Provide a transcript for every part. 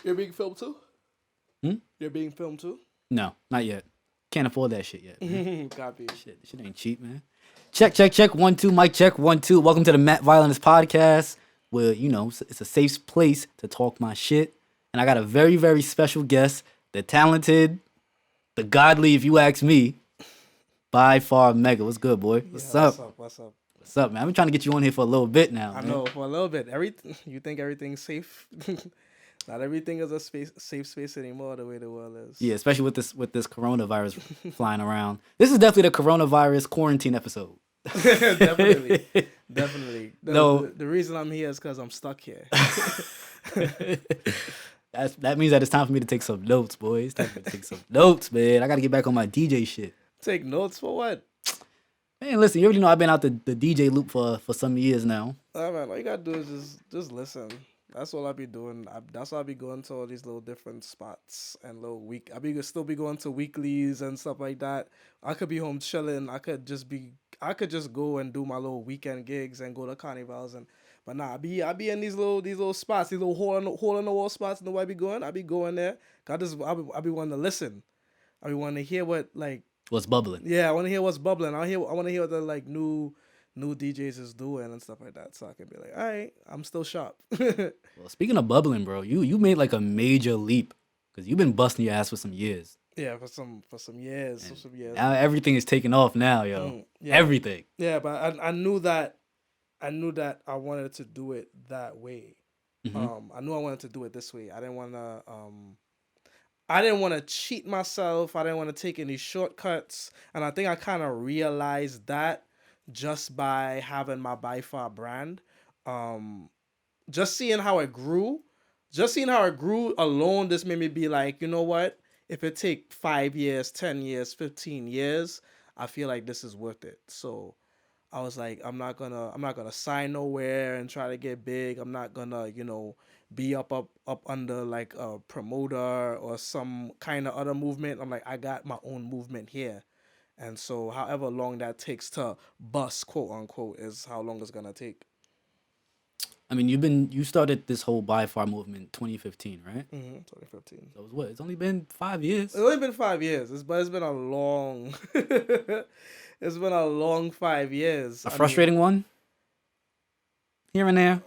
You're being filmed too? Hmm? You're being filmed too? No, not yet. Can't afford that shit yet. Man. Copy. Shit ain't cheap, man. Check. 1 2. Mic check 1 2. Welcome to the MattViolinist Podcast, where it's a safe place to talk my shit. And I got a very, very special guest, the talented, the godly, if you ask me, ByFar Mega. What's good, boy? What's up? What's up? What's up, man? I've been trying to get you on here for a little bit now. I man. know, for a little bit. You think everything's safe? Not everything is a safe space anymore. The way the world is. Yeah, especially with this coronavirus flying around. This is definitely the coronavirus quarantine episode. Definitely. The reason I'm here is because I'm stuck here. That means that it's time for me to take some notes, boys. It's time for me to take some notes, man. I got to get back on my DJ shit. Take notes for what? Man, listen, you already know I've been out the DJ loop for some years now. Man, all you gotta do is just listen. That's all I be doing. That's why I be going to all these little different spots and little still be going to weeklies and stuff like that. I could be home chilling. I could just go and do my little weekend gigs and go to carnivals but nah, I be in these little spots, these little hole in the wall spots. You know where I be going? I be going there. I be wanting to listen. I be wanting to hear what's bubbling. Yeah, I want to hear what's bubbling. I want to hear what the new DJs is doing and stuff like that, so I can be like, all right, I'm still sharp. Well, speaking of bubbling, bro, you made like a major leap because you've been busting your ass for some years. Yeah, for some years. Now everything is taking off now, yo. Yeah. Everything. Yeah, but I knew that I wanted to do it that way. Mm-hmm. I knew I wanted to do it this way. I didn't want to cheat myself. I didn't want to take any shortcuts, and I think I kind of realized that just by having my ByFar brand. Just seeing how it grew alone, this made me be like, you know what? If it take 5 years, 10 years, 15 years, I feel like this is worth it. So I was like, I'm not gonna sign nowhere and try to get big. I'm not gonna, be up under like a promoter or some kind of other movement. I'm like, I got my own movement here. And so however long that takes to bust, quote unquote, is how long it's gonna take. I mean, you started this whole ByFar movement 2015, right? 2015. So it's only been 5 years. It's only been 5 years, but it's been a long, it's been a long 5 years. A frustrating one? Here and there?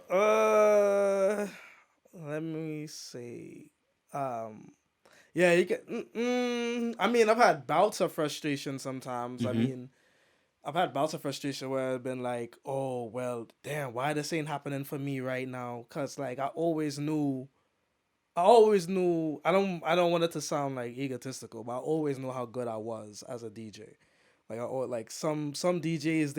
Let me see. Yeah, you can. I mean, I've had bouts of frustration sometimes. Mm-hmm. I mean, I've had bouts of frustration where I've been like, oh, well, damn, why this ain't happening for me right now? Because, like, I always knew, I don't want it to sound, like, egotistical, but I always knew how good I was as a DJ. Like, some DJs,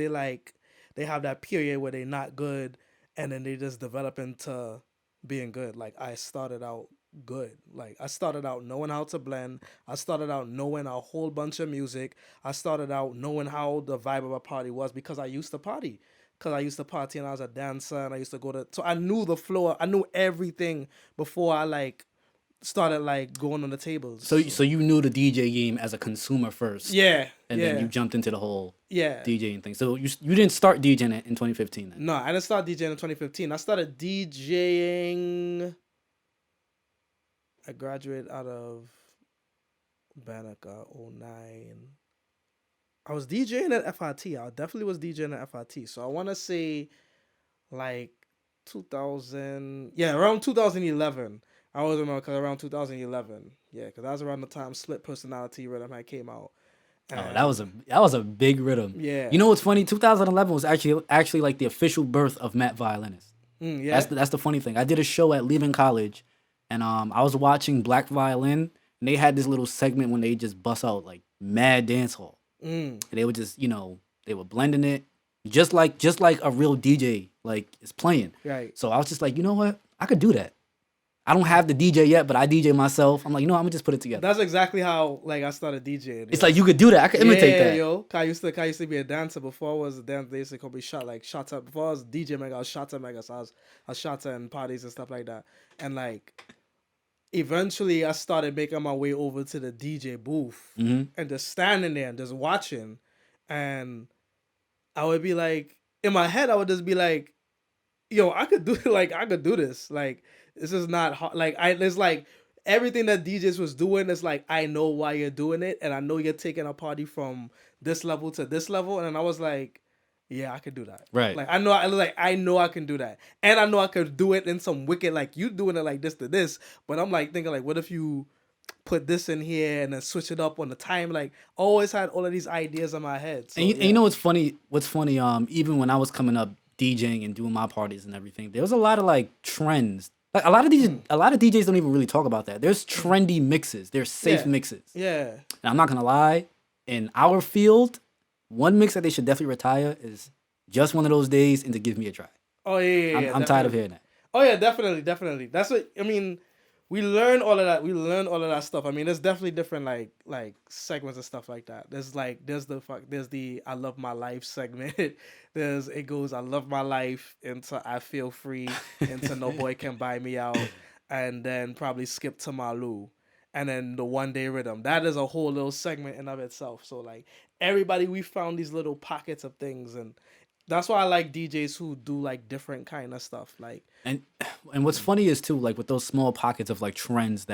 they have that period where they're not good, and then they just develop into being good. Like, I started out good. Like, I started out knowing how to blend. I started out knowing a whole bunch of music. I started out knowing how the vibe of a party was because I used to party. Because I used to party and I was a dancer and I used to so I knew the floor. I knew everything before I started going on the tables. So you knew the DJ game as a consumer first. Yeah. And then you jumped into the whole yeah DJing thing. So you didn't start DJing in 2015 then? No, I didn't start DJing in 2015. I started DJing. I graduated out of Banneker 09. I was DJing at FIT. I definitely was DJing at FIT. So I want to say 2000. Yeah, around 2011. I was around 2011. Yeah, because that was around the time Split Personality Rhythm had came out. And that was a big rhythm. Yeah. You know what's funny? 2011 was actually like the official birth of MattViolinist. Yeah. That's the funny thing. I did a show at Leaving College, and I was watching Black Violin, and they had this little segment when they just bust out like mad dance hall. And they would just, they were blending it just like a real DJ is playing. Right. So I was just like, you know what? I could do that. I don't have the DJ yet, but I DJ myself. I'm like, I'm gonna just put it together. That's exactly how I started DJing. It's like you could do that. I could imitate that. Yo. I used to be a dancer before I was a dancer. They used to call me Shot. Before I was DJ Mega, I was Shot Mega. So I was Shot in parties and stuff like that. And eventually I started making my way over to the DJ booth and just standing there and just watching. And I would be in my head, I would just be like, yo, I could do like I could do this. Like this is not hard. Like it's like everything that DJs was doing is like I know why you're doing it, and I know you're taking a party from this level to this level, and then I was like, yeah, I could do that. Right. Like I know I can do that, and I know I could do it in some wicked like you doing it like this to this. But I'm like thinking like, what if you put this in here and then switch it up on the time? Like I always had all of these ideas in my head. So And you know what's funny? What's funny? Even when I was coming up DJing and doing my parties and everything, there was a lot of like trends. Like a lot of DJs don't even really talk about that. There's trendy mixes. There's safe mixes. Yeah. And I'm not gonna lie, in our field, one mix that they should definitely retire is just one of those days and to give me a try. Oh yeah. I'm tired of hearing that. Oh yeah, definitely. That's what I mean. We learn all of that. We learn all of that stuff. I mean, there's definitely different like segments and stuff like that. There's the I love my life segment. It goes I love my life into I feel free into no boy can buy me out, and then probably skip to Malu, and then the one day rhythm. That is a whole little segment in of itself. So like everybody, we found these little pockets of things, and that's why I like DJs who do like different kind of stuff. Like And what's funny is too, like with those small pockets of like trends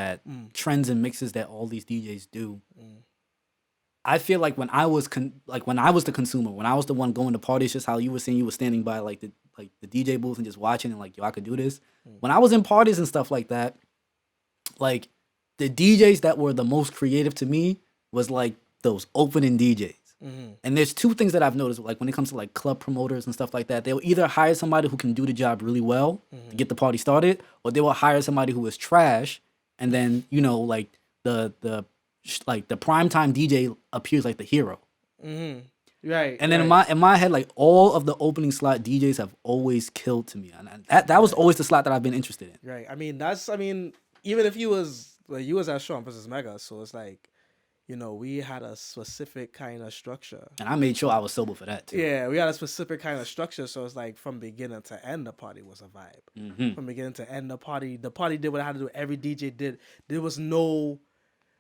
trends and mixes that all these DJs do. I feel like when I was when I was the consumer, when I was the one going to parties, just how you were saying you were standing by like the DJ booth and just watching and like, yo, I could do this. When I was in parties and stuff like that, like the DJs that were the most creative to me was like those opening DJs. And there's two things that I've noticed, like when it comes to like club promoters and stuff like that, they'll either hire somebody who can do the job really well to get the party started, or they will hire somebody who is trash, and then like the primetime DJ appears like the hero. Right. And then in my head, like all of the opening slot DJs have always killed to me, and that was always the slot that I've been interested in. Right. I mean, even if you was at Sean versus Mega, so it's like, we had a specific kind of structure. And I made sure I was sober for that too. Yeah, we had a specific kind of structure, so it's like from beginning to end, the party was a vibe. From beginning to end, the party did what it had to do. Every DJ did. There was no,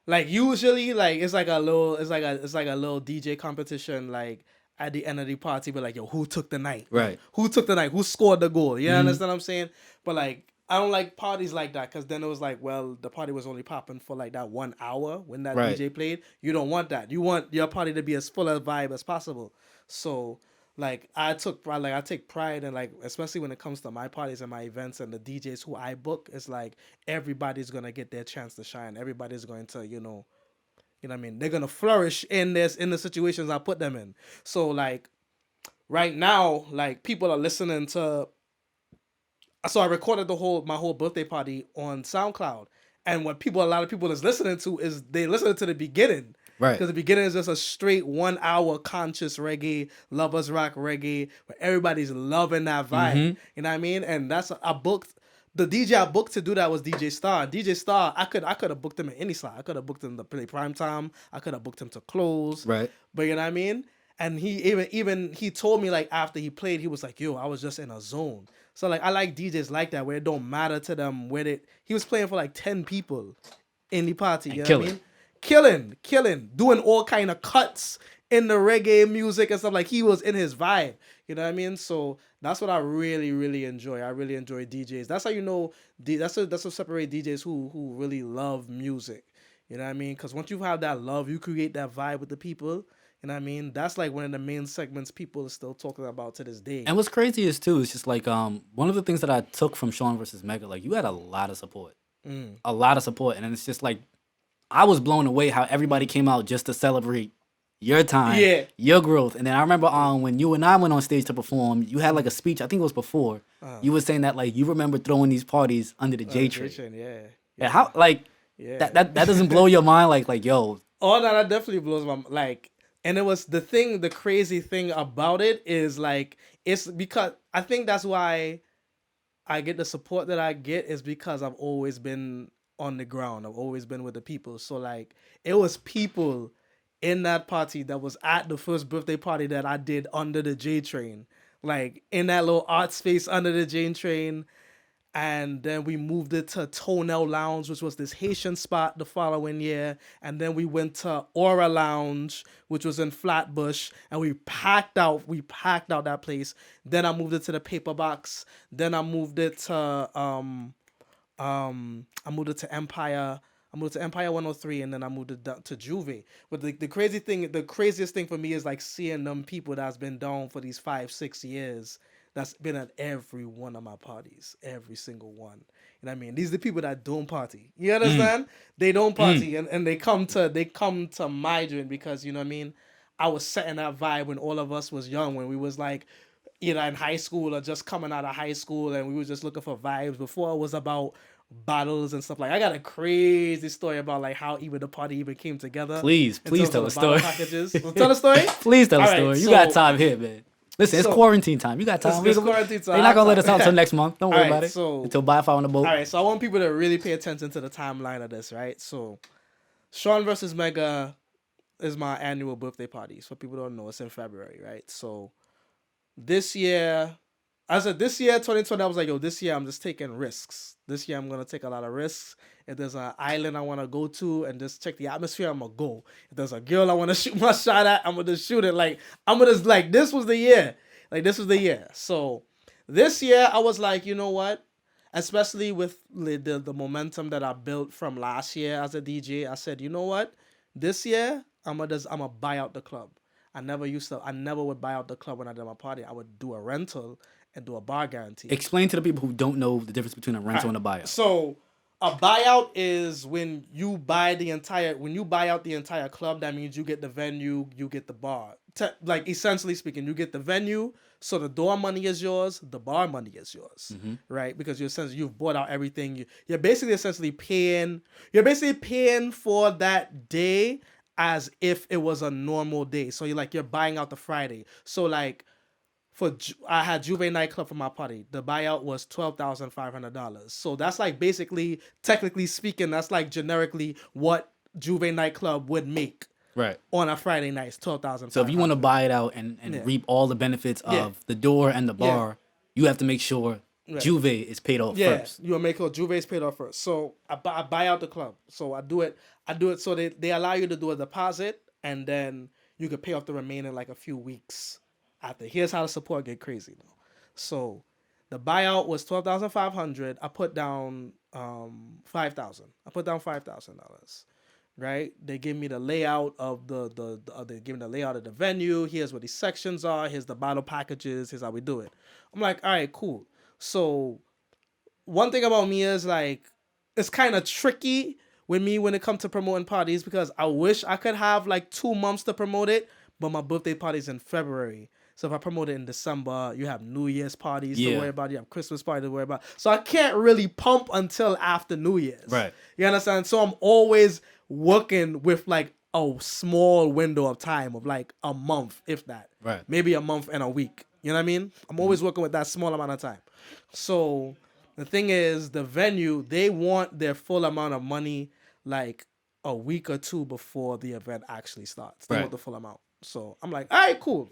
like usually, like it's like a little DJ competition, like at the end of the party, but like, yo, who took the night? Right. Who took the night? Who scored the goal? You understand what I'm saying? But like, I don't like parties like that, because then it was like, well, the party was only popping for like that 1 hour when that DJ played. You don't want that. You want your party to be as full of vibe as possible. So like I take pride in, like, especially when it comes to my parties and my events and the DJs who I book, it's like everybody's gonna get their chance to shine. Everybody's going to, you know what I mean? They're gonna flourish in the situations I put them in. So like right now, like people are listening to. So I recorded my whole birthday party on SoundCloud, and what a lot of people is listening to is they listen to the beginning, right? Because the beginning is just a straight 1 hour conscious reggae, lovers rock reggae, where everybody's loving that vibe. You know what I mean? And I booked the DJ I booked to do that was DJ Star. DJ Star, I could have booked him in any slot. I could have booked him to play prime time. I could have booked him to close, right? But you know what I mean? And he even he told me, like, after he played, he was like, yo, I was just in a zone. So like I like DJs like that, where it don't matter to them where he was playing for like 10 people in the party. You know what I mean? Killing, doing all kind of cuts in the reggae music and stuff. Like he was in his vibe. You know what I mean? So that's what I really, really enjoy. I really enjoy DJs. That's how you know. That's what separate DJs who really love music. You know what I mean? Because once you have that love, you create that vibe with the people. You know what I mean? That's like one of the main segments people are still talking about to this day. And what's crazy is too, it's just like one of the things that I took from Sean versus Mega, like you had a lot of support. A lot of support. And it's just like I was blown away how everybody came out just to celebrate your time, your growth. And then I remember when you and I went on stage to perform, you had like a speech, I think it was before. You were saying that like you remember throwing these parties under the J train. Yeah. How like that doesn't blow your mind like yo. Oh no, that definitely blows my like. And it was the crazy thing about it is like, it's because I think that's why I get the support that I get, is because I've always been on the ground. I've always been with the people. So like it was people in that party that was at the first birthday party that I did under the J train, like in that little art space under the J train. And then we moved it to Toenail Lounge, which was this Haitian spot the following year. And then we went to Aura Lounge, which was in Flatbush, and we packed out that place. Then I moved it to the Paper Box. Then I moved it to I moved it to Empire. I moved to Empire 103, and then I moved it to Juve. But the craziest thing for me is like seeing them people that's been down for these 5-6 years. That's been at every one of my parties, every single one. You know what I mean? These are the people that don't party. You understand? They don't party, and they come to my joint because, you know what I mean? I was setting that vibe when all of us was young, when we was like either in high school or just coming out of high school, and we was just looking for vibes. Before it was about bottles and stuff. Like, I got a crazy story about like how even the party even came together. Please tell a story. Tell a story? Please tell a story. You got time here, man. Listen, it's quarantine time. You got time. It's quarantine time. They're not going to let us out until next month. Don't worry about it. Until ByFar on the boat. All right, so I want people to really pay attention to the timeline of this, right? So, Sean versus Mega is my annual birthday party. So, people don't know, it's in February, right? So, this year, 2020, I was like, yo, this year I'm just taking risks. This year I'm going to take a lot of risks. If there's an island I want to go to and just check the atmosphere, I'm going to go. If there's a girl I want to shoot my shot at, I'm going to shoot it. Like, I'm going to, like, this was the year. So, this year I was like, you know what? Especially with the momentum that I built from last year as a DJ, I said, you know what? This year, I'm gonna buy out the club. I never would buy out the club when I did my party. I would do a rental and do a bar guarantee. Explain to the people who don't know the difference between a rental and a buyout. So a buyout is when you buy out the entire club. That means you get the venue, you get the bar. Like, essentially speaking, you get the venue, so the door money is yours, the bar money is yours, right? Because you've bought out everything. You're basically paying for that day as if it was a normal day. So you're buying out the Friday. So like, I had Juve nightclub for my party. The buyout was $12,500. So that's like basically, technically speaking, that's like generically what Juve nightclub would make. Right. On a Friday night, it's $12,500. So if you want to buy it out and reap all the benefits of the door and the bar, you have to make sure Juve is paid off first. You make sure Juve is paid off first. So I buy out the club. So I do it so they allow you to do a deposit, and then you can pay off the remaining like a few weeks after. Here's how the support get crazy though. So the buyout was $12,500. I put down $5,000. I put down $5,000. Right? They give me the layout of they give me the layout of the venue. Here's what these sections are. Here's the bottle packages. Here's how we do it. I'm like, all right, cool. So one thing about me is like, it's kind of tricky with me when it comes to promoting parties, because I wish I could have like 2 months to promote it, but my birthday party's in February. So if I promote it in December, you have New Year's parties to worry about. You have Christmas parties to worry about. So I can't really pump until after New Year's. Right. You understand? So I'm always working with like a small window of time of like a month, if that. Right. Maybe a month and a week. You know what I mean? I'm always working with that small amount of time. So the thing is, the venue, they want their full amount of money like a week or two before the event actually starts. They want the full amount. So I'm like, all right, cool.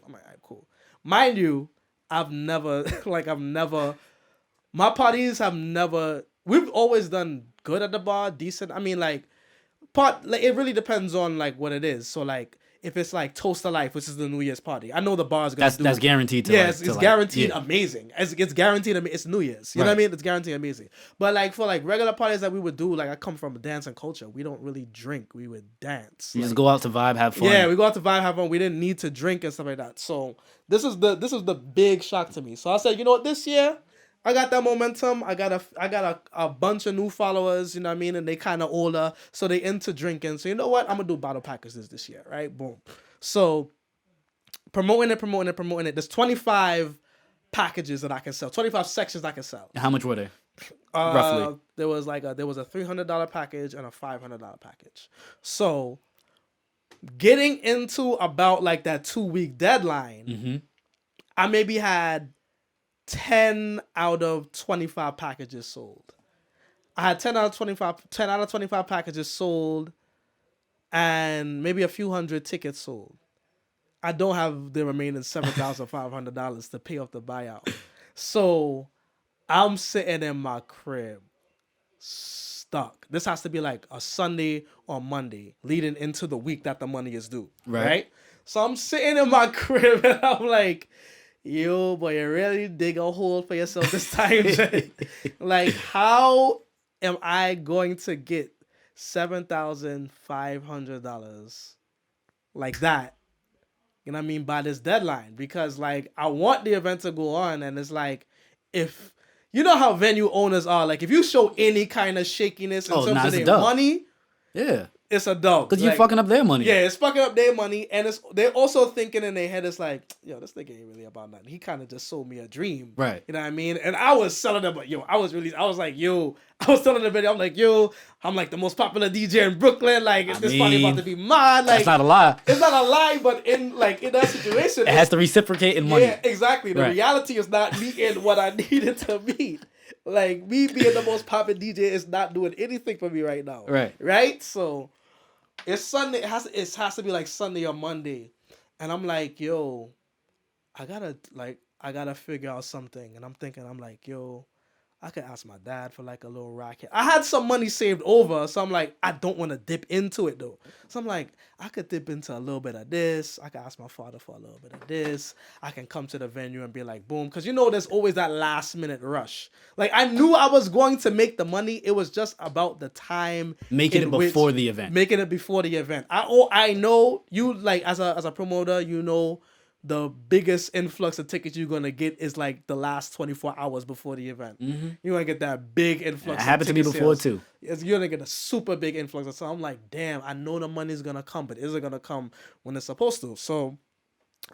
Mind you, my parties have never, we've always done good at the bar, decent. I mean, like, it really depends on like what it is. So like, if it's like Toast of Life, which is the New Year's party, I know the bar's gonna that's guaranteed to. Yeah, it's guaranteed amazing. It's guaranteed. It's New Year's. You know what I mean? It's guaranteed amazing. But like for like regular parties that we would do, like I come from dance and culture. We don't really drink. We would dance. You just go out to vibe, have fun. Yeah, we go out to vibe, have fun. We didn't need to drink and stuff like that. So this is the big shock to me. So I said, you know what, this year I got that momentum. I got a bunch of new followers, you know what I mean? And they kind of older, so they into drinking. So you know what? I'm going to do bottle packages this year, right? Boom. So promoting it. There's 25 packages that I can sell. 25 sections I can sell. How much were they? Roughly. There was a $300 package and a $500 package. So getting into about like that 2-week deadline, I maybe had 10 out of 25 packages sold. I had 10 out of 25 packages sold, and maybe a few hundred tickets sold. I don't have the remaining $7,500 to pay off the buyout. So I'm sitting in my crib, stuck. This has to be like a Sunday or Monday, leading into the week that the money is due. Right? So I'm sitting in my crib and I'm like, yo, boy, you really dig a hole for yourself this time. Like, how am I going to get $7,500 like that? You know what I mean? By this deadline, because like I want the event to go on, and it's like, if you know how venue owners are, like if you show any kind of shakiness in terms of their money, yeah, it's a dub. Because you're fucking up their money. Yeah, it's fucking up their money, and they're also thinking in their head, it's like, yo, this nigga ain't really about nothing. He kind of just sold me a dream. Right. You know what I mean? And I was selling them, but I was telling the video, I'm like, yo, I'm like the most popular DJ in Brooklyn. Like, this party about to be mine. Like, that's not a lie. It's not a lie, but in that situation, it has to reciprocate in money. Yeah, exactly. The reality is not meeting what I needed to meet. Like, me being the most popular DJ is not doing anything for me right now. Right? So it's Sunday. It has to be like Sunday or Monday, and I'm like, yo, I gotta figure out something. And I'm thinking, I'm like, yo, I could ask my dad for like a little racket. I had some money saved over, so I'm like, I don't want to dip into it though. So I'm like, I could dip into a little bit of this. I could ask my father for a little bit of this. I can come to the venue and be like, boom. Because there's always that last minute rush. Like, I knew I was going to make the money. It was just about the time. Making it before the event. I know you, like, as a promoter, the biggest influx of tickets you're going to get is like the last 24 hours before the event. Mm-hmm. You're going to get that big influx. It happened to me before too. You're going to get a super big influx. So I'm like, damn, I know the money's going to come, but is it going to come when it's supposed to? So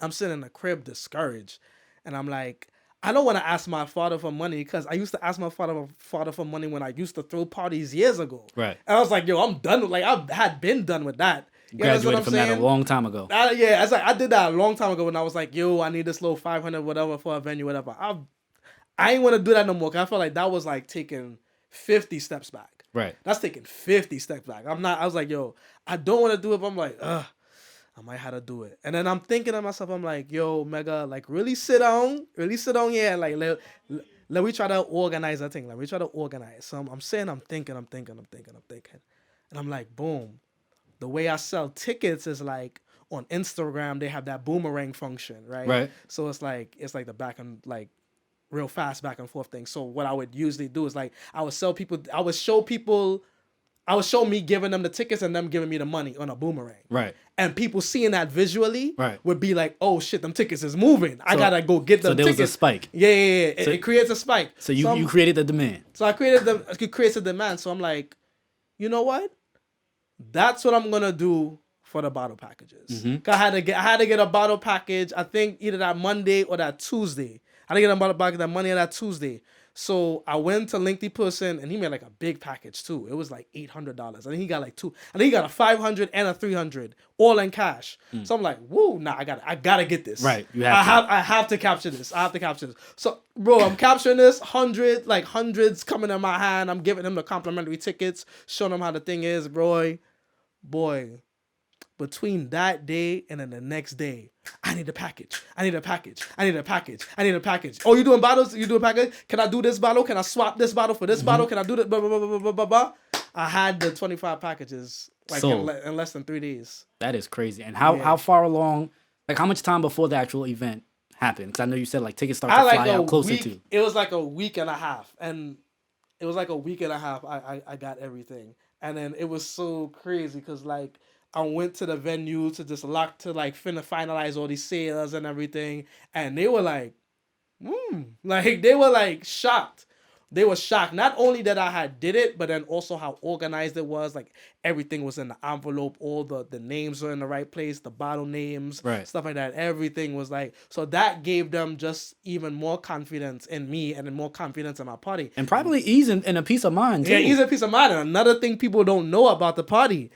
I'm sitting in the crib discouraged. And I'm like, I don't want to ask my father for money, because I used to ask my father for money when I used to throw parties years ago. Right. And I was like, yo, I'm done. Like, I had been done with that. Graduated from that a long time ago. I did that a long time ago when I was like, yo, I need this little 500 whatever for a venue, whatever. I ain't want to do that no more, because I felt like that was like taking 50 steps back. Right. That's taking 50 steps back. I was like, yo, I don't want to do it, but I'm like, I might have to do it. And then I'm thinking to myself, I'm like, yo, Mega, like, really sit down here, and like, let me try to organize that thing. Like, we try to organize. So I'm saying, I'm thinking. And I'm like, boom. The way I sell tickets is like on Instagram, they have that boomerang function, right? Right. So it's like the back and like real fast back and forth thing. So what I would usually do is like I would show me giving them the tickets and them giving me the money on a boomerang. Right. And people seeing that visually would be like, oh shit, them tickets is moving. I gotta go get them tickets. So there was a spike. Yeah. It creates a spike. So you created the demand. So I created the demand. So I'm like, you know what? That's what I'm gonna do for the bottle packages. Mm-hmm. I had to get a bottle package. I think either that Monday or that Tuesday. I had to get a bottle package that Monday or that Tuesday. So I went to Link the person, and he made like a big package too. It was like $800. I think he got like two. I think he got a 500 and a 300 all in cash. So I'm like, whoa, nah, I gotta get this. Right, I have to capture this. So, bro, I'm capturing this hundreds coming in my hand. I'm giving him the complimentary tickets, showing him how the thing is, bro. Boy, between that day and then the next day, I need a package. Oh, you doing bottles? You doing package? Can I do this bottle? Can I swap this bottle for this bottle? Can I do this? Blah, blah, blah, blah, blah, blah, blah. I had the 25 packages like in less than 3 days. That is crazy. And how far along, like how much time before the actual event happened? Because I know you said like tickets start to fly out closer to. It was like a week and a half. I got everything. And then it was so crazy because like I went to the venue to just finalize all these sales and everything. And they were like, like they were like shocked. They were shocked. Not only that I had did it, but then also how organized it was. Like everything was in the envelope. All the names were in the right place. The bottle names, stuff like that. Everything was like, so that gave them just even more confidence in me and then more confidence in my party. And probably ease and a peace of mind too. Yeah, ease and peace of mind. And another thing people don't know about the party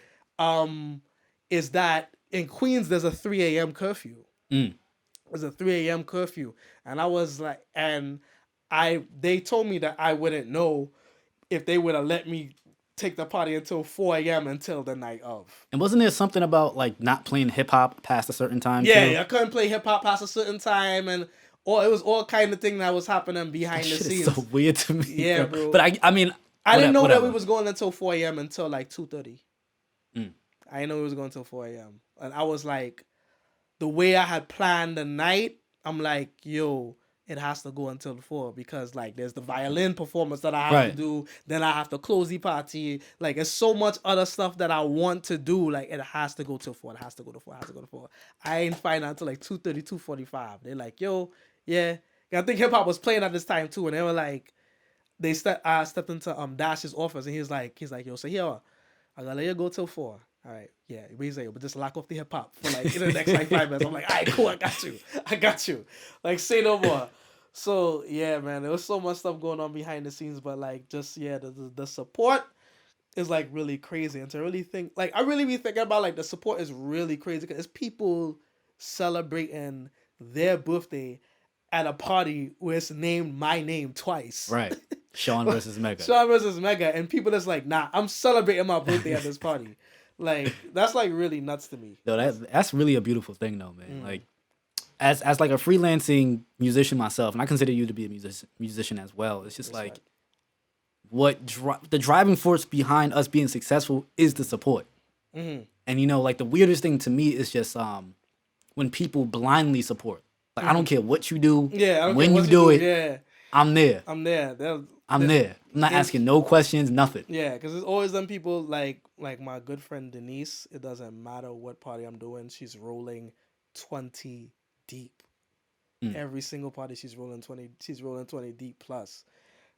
is that in Queens, there's a 3 a.m. curfew. There's a 3 a.m. curfew. And I was like, they told me that I wouldn't know if they would have let me take the party until 4 a.m. until the night of. And wasn't there something about like not playing hip hop past a certain time? Yeah, I couldn't play hip hop past a certain time and it was all kind of thing that was happening behind the Shit scenes. is so weird to me. Yeah, bro. But I mean, I didn't know that whatever. we was going until 4 a.m. until like 2:30. Mm. I didn't know we was going until 4 a.m. And I was like, the way I had planned the night, I'm like, yo, it has to go until 4 because like there's the violin performance that I have to do. Then I have to close the party. Like there's so much other stuff that I want to do. Like it has to go till 4. It has to go to 4. It has to go to 4. I ain't find out until like 2:30, 2:45. They're like, yo, yeah. I think hip hop was playing at this time too, and they were like, I stepped into Dash's office and he's like, yo, so here, I gotta let you go till 4. All right, yeah. But he's like, but just lock off the hip hop for like in the next like 5 minutes. I'm like, all right, cool, I got you. Like, say no more. So yeah, man, there was so much stuff going on behind the scenes, but like, just yeah, the support is like really crazy, and to really think, like, I really be thinking about like the support is really crazy because it's people celebrating their birthday at a party where it's named my name twice. Right. Sean versus Mega. Sean versus Mega, and people that's like, nah, I'm celebrating my birthday at this party. Like that's like really nuts to me. Yo, that's really a beautiful thing though, man. Like as like a freelancing musician myself, and I consider you to be a musician as well. It's just like the driving force behind us being successful is the support. And you know, like the weirdest thing to me is just when people blindly support. Like I don't care what you do. Yeah, I don't when care you what do it. Yeah, I'm there. I'm there. I'm there. I'm not asking no questions, nothing. Yeah, because there's always them people like my good friend Denise. It doesn't matter what party I'm doing. She's rolling 20 deep. Every single party she's rolling 20. She's rolling 20 deep plus.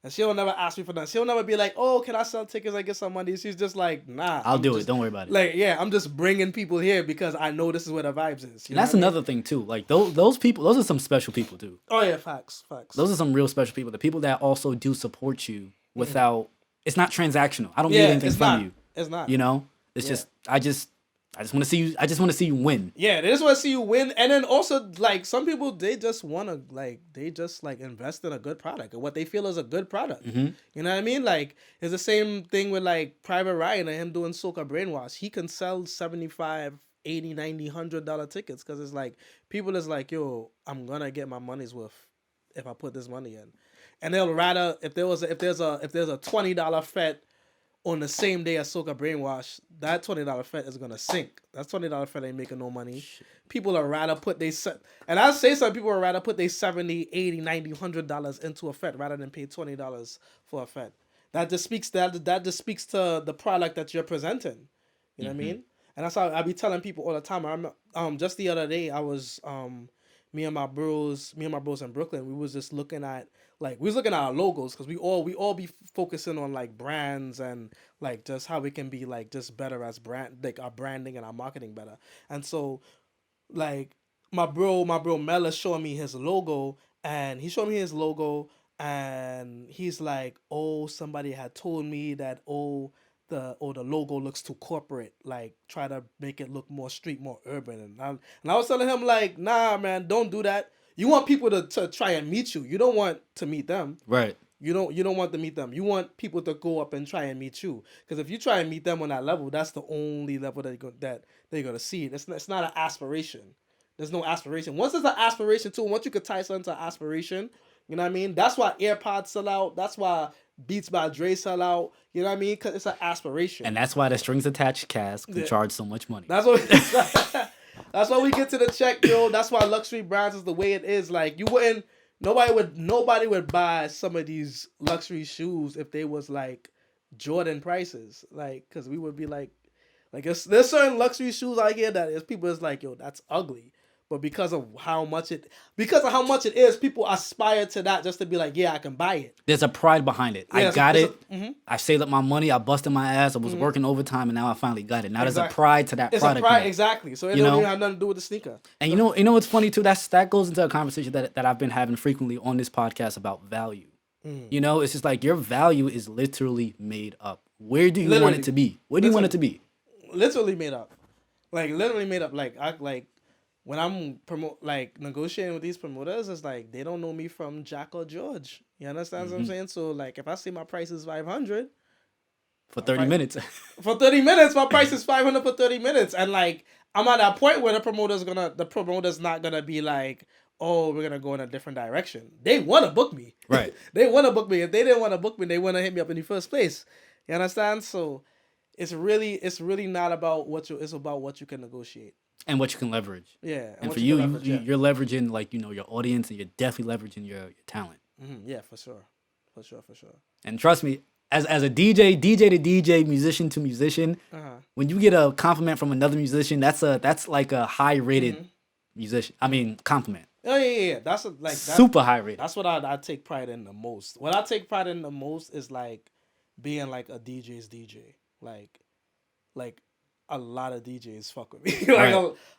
And she'll never ask me for that. She'll never be like, oh, can I sell tickets? I get some money. She's just like, nah. I'll do it. Don't worry about it. Like, yeah, I'm just bringing people here because I know this is where the vibes is. And that's another thing too. Like those people, those are some special people too. Oh yeah, facts. Those are some real special people. The people that also do support you without. It's not transactional. I don't need anything from you. It's not. You know, it's just I just want to see you. I just want to see you win. Yeah, they just want to see you win, and then also like some people, they just want to invest in a good product or what they feel is a good product. You know what I mean? Like it's the same thing with like Private Ryan and him doing Soca Brainwash. He can sell $75, $80, $90, $100 tickets because it's like people is like, yo, I'm gonna get my money's worth if I put this money in, and they'll rather if there's a $20 fet on the same day as Soca Brainwash, that $20 fet is gonna sink. That $20 fet ain't making no money. People are rather put and I say some people are rather put they $70, $80, $90, $100 into a fet rather than pay $20 for a fet. That just speaks to the product that you're presenting. You know what I mean? And that's how I be telling people all the time. I remember, just the other day I was me and my bros in Brooklyn, we was just looking at our logos because we all be focusing on like brands and like just how we can be like just better as brand, like our branding and our marketing better. And so like my bro Mel is showing me his logo, and he showed me his logo, and he's like, oh, somebody had told me that the logo looks too corporate, like try to make it look more street, more urban. And I was telling him like, nah, man, don't do that. You want people to try and meet you. You don't want to meet them. Right. You don't want to meet them. You want people to go up and try and meet you. Because if you try and meet them on that level, that's the only level that they're gonna see. It's not an aspiration. There's no aspiration. Once there's an aspiration too, once you could tie something to aspiration, you know what I mean? That's why AirPods sell out. That's why Beats by Dre sell out. You know what I mean? Because it's an aspiration. And that's why the strings attached cast can charge so much money. That's what. That's why we get to the check, yo. That's why luxury brands is the way it is. Like nobody would buy some of these luxury shoes if they was like Jordan prices. Like, cause we would be like there's certain luxury shoes out here that is people is like, yo, that's ugly. But because of how much it is, people aspire to that just to be like, yeah, I can buy it. There's a pride behind it. Yeah, I got it. I saved up my money. I busted my ass. I was working overtime, and now I finally got it. Now there's a pride to that product. It's a pride, exactly. So it don't even have nothing to do with the sneaker. And you know what's funny too? That goes into a conversation that I've been having frequently on this podcast about value. You know, it's just like your value is literally made up. Where do you want it to be? Where do you want it to be? Literally made up. Like literally made up. When I'm negotiating with these promoters, it's like they don't know me from Jack or George. You understand what I'm saying? So like if I say my price is $500 for 30 minutes. For 30 minutes, my price is $500 for 30 minutes. And like I'm at that point where the promoter's not gonna be like, oh, we're gonna go in a different direction. They want to book me. Right. They want to book me. If they didn't want to book me, they wouldn't hit me up in the first place. You understand? So it's really not about it's about what you can negotiate. And what you can leverage. Yeah. And for you, you're leveraging like, you know, your audience, and you're definitely leveraging your talent. Yeah, for sure. For sure. And trust me, as a DJ to DJ, musician to musician, when you get a compliment from another musician, that's like a high rated musician. I mean, compliment. Oh yeah. That's super high rated. That's what I take pride in the most. What I take pride in the most is like being like a DJ's DJ. Like a lot of DJs fuck with me.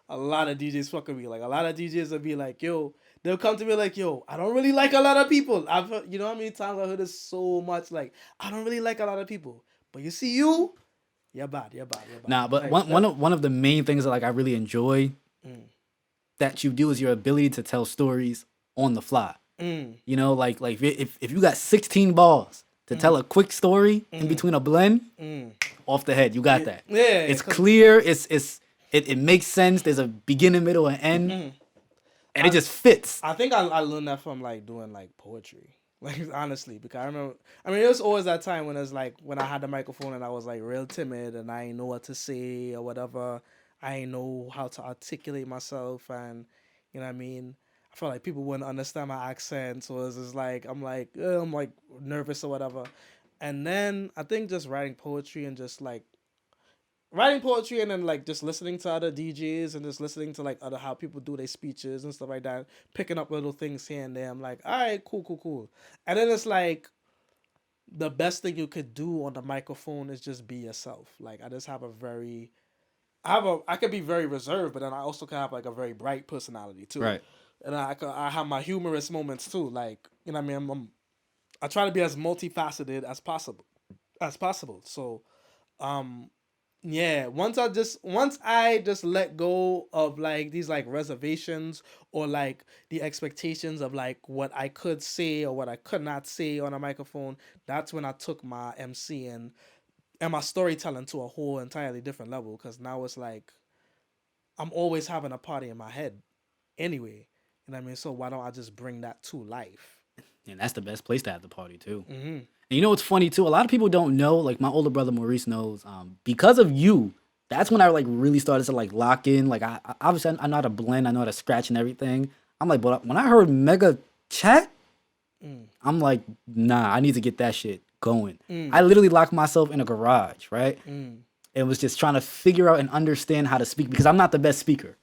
A lot of DJs fuck with me. Like a lot of DJs will be like, yo, they'll come to me like, yo, I don't really like a lot of people. I've heard, you know how many times I heard this so much, like, I don't really like a lot of people. But you see you're bad. Nah, but like, one of the main things that like I really enjoy that you do is your ability to tell stories on the fly. You know, like if you got 16 balls to tell a quick story in between a blend, off the head, you got that. Yeah, it's clear. It makes sense. There's a beginning, middle, and end, and it just fits. I think I learned that from like doing like poetry. Like honestly, because I remember, it was always that time when it's like when I had the microphone and I was like real timid and I didn't know what to say or whatever. I didn't know how to articulate myself, and you know what I mean. I felt like people wouldn't understand my accent, so it's just like I'm like nervous or whatever. And then I think just writing poetry and just like writing poetry and then like just listening to other DJs and just listening to like how people do their speeches and stuff like that, picking up little things here and there. I'm like, all right, cool. And then it's like the best thing you could do on the microphone is just be yourself. Like I just have I could be very reserved, but then I also can have like a very bright personality too. Right. And I have my humorous moments too. Like, you know what I mean? I try to be as multifaceted as possible. So, yeah, once I just let go of like these like reservations or like the expectations of like what I could say or what I could not say on a microphone, that's when I took my MC and my storytelling to a whole entirely different level, because now it's like I'm always having a party in my head anyway. You know what I mean? So why don't I just bring that to life? And that's the best place to have the party too. And you know what's funny too? A lot of people don't know. Like my older brother Maurice knows. Because of you, that's when I like really started to like lock in. Like I obviously I know how to blend. I know how to scratch and everything. I'm like, but when I heard Mega Chat, I'm like, nah, I need to get that shit going. I literally locked myself in a garage, right? And was just trying to figure out and understand how to speak, because I'm not the best speaker.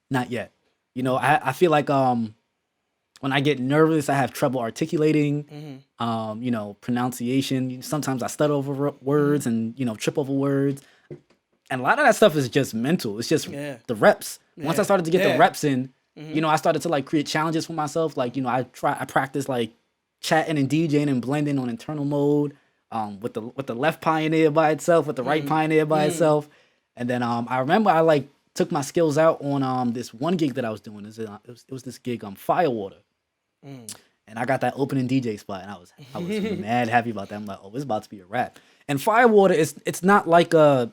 Not yet. You know, I feel like when I get nervous, I have trouble articulating, you know, pronunciation. Sometimes I stutter over words and, you know, trip over words. And a lot of that stuff is just mental. It's just the reps. Once I started to get the reps in, you know, I started to like create challenges for myself. Like, you know, I practice like chatting and DJing and blending on internal mode, with the left pioneer by itself, with the right pioneer by itself. And then I remember I like took my skills out on this one gig that I was doing. It was this gig on Firewater. And I got that opening DJ spot, and I was mad happy about that. I'm like, oh, it's about to be a wrap. And Firewater it's not like a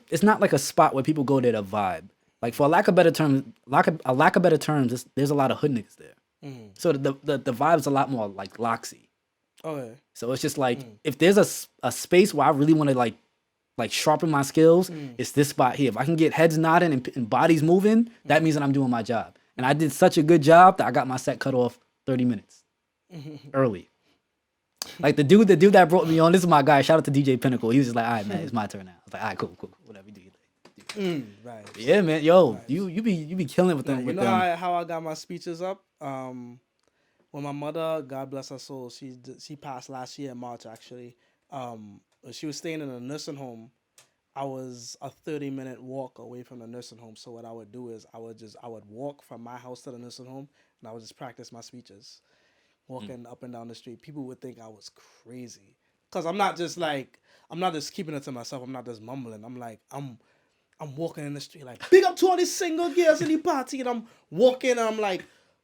spot where people go there to vibe. Like, for a lack of better terms, there's a lot of hood niggas there. So the vibe's a lot more like Loxy. Okay. So it's just like if there's a space where I really want to like sharpen my skills, it's this spot here. If I can get heads nodding and bodies moving, that means that I'm doing my job. And I did such a good job that I got my set cut off 30 minutes early. Like the dude that brought me on, this is my guy. Shout out to DJ Pinnacle. He was just like, all right, man, it's my turn now. I was like, all right, cool, whatever you do. Right. Yeah, man. Yo, right. you be killing with them. You know how I got my speeches up? When my mother, God bless her soul, she passed last year in March actually. She was staying in a nursing home. I was a 30-minute walk away from the nursing home. So what I would do is I would walk from my house to the nursing home, and I would just practice my speeches, walking up and down the street. People would think I was crazy, because I'm not just keeping it to myself. I'm not just mumbling. I'm walking in the street like, big up to all these single girls in the party, and I'm walking and I'm like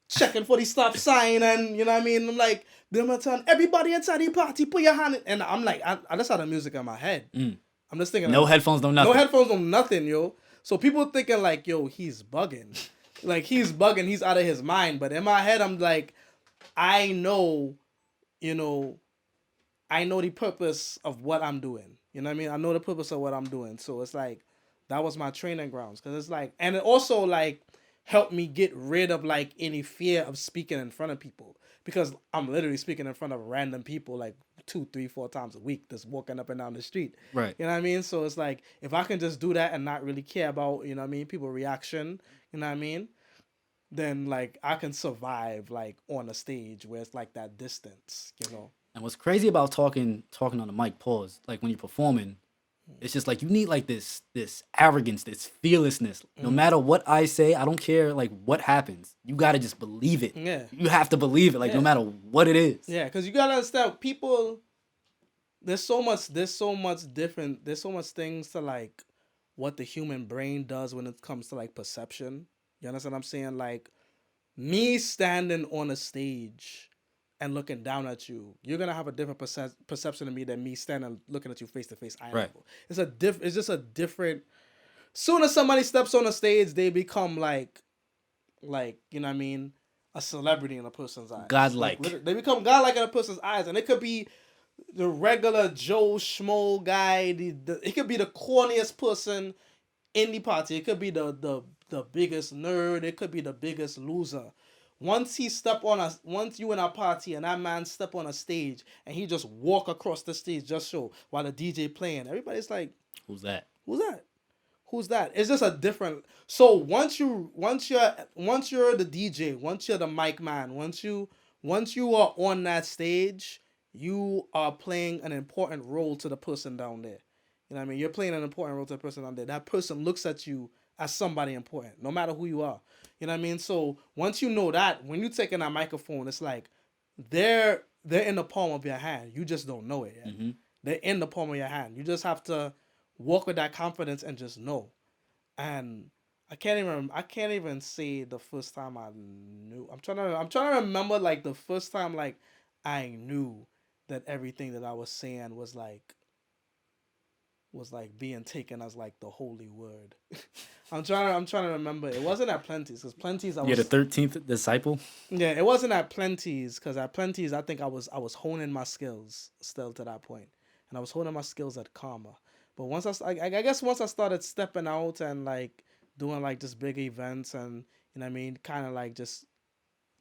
checking for the stop sign, and you know what I mean? I'm like, then I'm telling everybody inside the party, put your hand in, and I'm like, I just had the music in my head. I'm just thinking, no headphones, no nothing. No headphones, no nothing, yo. So people thinking like, yo, he's bugging. Like he's bugging, he's out of his mind. But in my head, I'm like, I know, you know, I know the purpose of what I'm doing. You know what I mean? I know the purpose of what I'm doing. So it's like that was my training grounds, because it's like, and it also like helped me get rid of like any fear of speaking in front of people, because I'm literally speaking in front of random people like 2, 3, 4 times a week, just walking up and down the street. Right. You know what I mean? So it's like if I can just do that and not really care about, you know what I mean, people reaction, you know what I mean, then like I can survive like on a stage where it's like that distance, you know. And what's crazy about talking on the mic, pause, like when you're performing, it's just like you need like this arrogance, this fearlessness. No matter what I say, I don't care like what happens. You gotta just believe it. Yeah. You have to believe it, like no matter what it is. Yeah, because you gotta understand, people. There's so much different. There's so much things to like what the human brain does when it comes to like perception. You understand what I'm saying? Like me standing on a stage and looking down at you, you're gonna have a different perception of me than me standing looking at you face to face, eye Right. level. It's just a different. Soon as somebody steps on a stage, they become like you know what I mean, a celebrity in a person's eyes. Godlike. They become godlike in a person's eyes, and it could be the regular Joe Schmo guy. It could be the corniest person in the party. It could be the biggest nerd. It could be the biggest loser. Once you in a party and that man step on a stage and he just walk across the stage just so while the DJ playing, everybody's like, Who's that? who's that? Who's that? It's just a different. So once you're the DJ, once you're the mic man, once you are on that stage, you are playing an important role to the person down there. You know what I mean? You're playing an important role to the person down there. That person looks at you as somebody important, no matter who you are. You know what I mean? So once you know that, when you take in that microphone, it's like they're in the palm of your hand. You just don't know it yet. Mm-hmm. They're in the palm of your hand. You just have to walk with that confidence and just know. And I can't even say the first time I knew. I'm trying to remember like the first time like I knew that everything that I was saying was like being taken as like the holy word. I'm trying to remember. It wasn't at Plenty's, because Plenty's You're the 13th disciple. Yeah, it wasn't at Plenty's, because at Plenty's I think I was honing my skills still to that point, and I was honing my skills at Karma. But once I guess once I started stepping out and like doing like just big events, and you know what I mean, kind of like just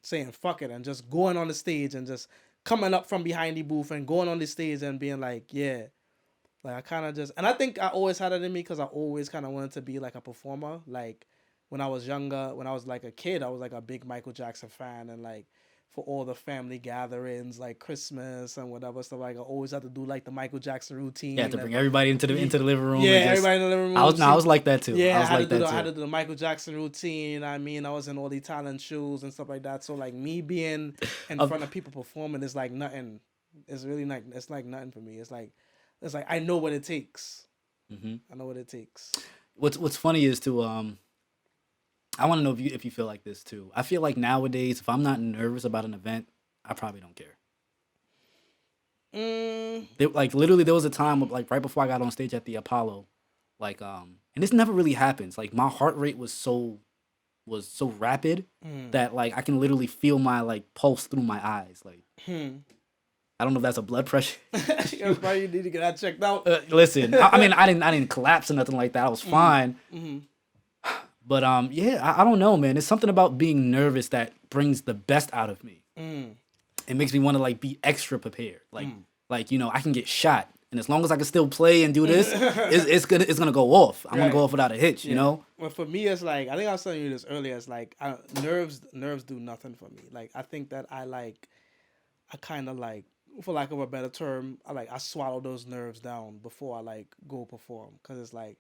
saying fuck it and just going on the stage and just coming up from behind the booth and going on the stage and being like, yeah, like I kind of just, and I think I always had it in me because I always kind of wanted to be like a performer. Like when I was younger, when I was like a kid, I was like a big Michael Jackson fan, and like for all the family gatherings, like Christmas and whatever stuff, like I always had to do like the Michael Jackson routine. Yeah, to bring everybody into the living room. Yeah, everybody in the living room. I was like that too. Yeah, I had to do the Michael Jackson routine. You know what I mean, I was in all the talent shows and stuff like that. So like me being in front of people performing is like nothing. It's really like it's like nothing for me. It's like I know what it takes. Mm-hmm. I know what it takes. What's funny is I want to know if you feel like this too. I feel like nowadays, if I'm not nervous about an event, I probably don't care. Like literally, there was a time like right before I got on stage at the Apollo, like and this never really happens. Like my heart rate was so rapid that like I can literally feel my like pulse through my eyes. Like I don't know if that's a blood pressure. That's why you need to get that checked out. Listen, I mean, I didn't collapse or nothing like that. I was fine. But yeah, I don't know, man. It's something about being nervous that brings the best out of me. It makes me want to like be extra prepared. Like you know, I can get shot, and as long as I can still play and do this, it's gonna go off. I'm gonna go off without a hitch. You know. Well, for me, it's like I think I was telling you this earlier. It's like nerves do nothing for me. Like I think that I kind of like, for lack of a better term, I swallow those nerves down before I like go perform, because it's like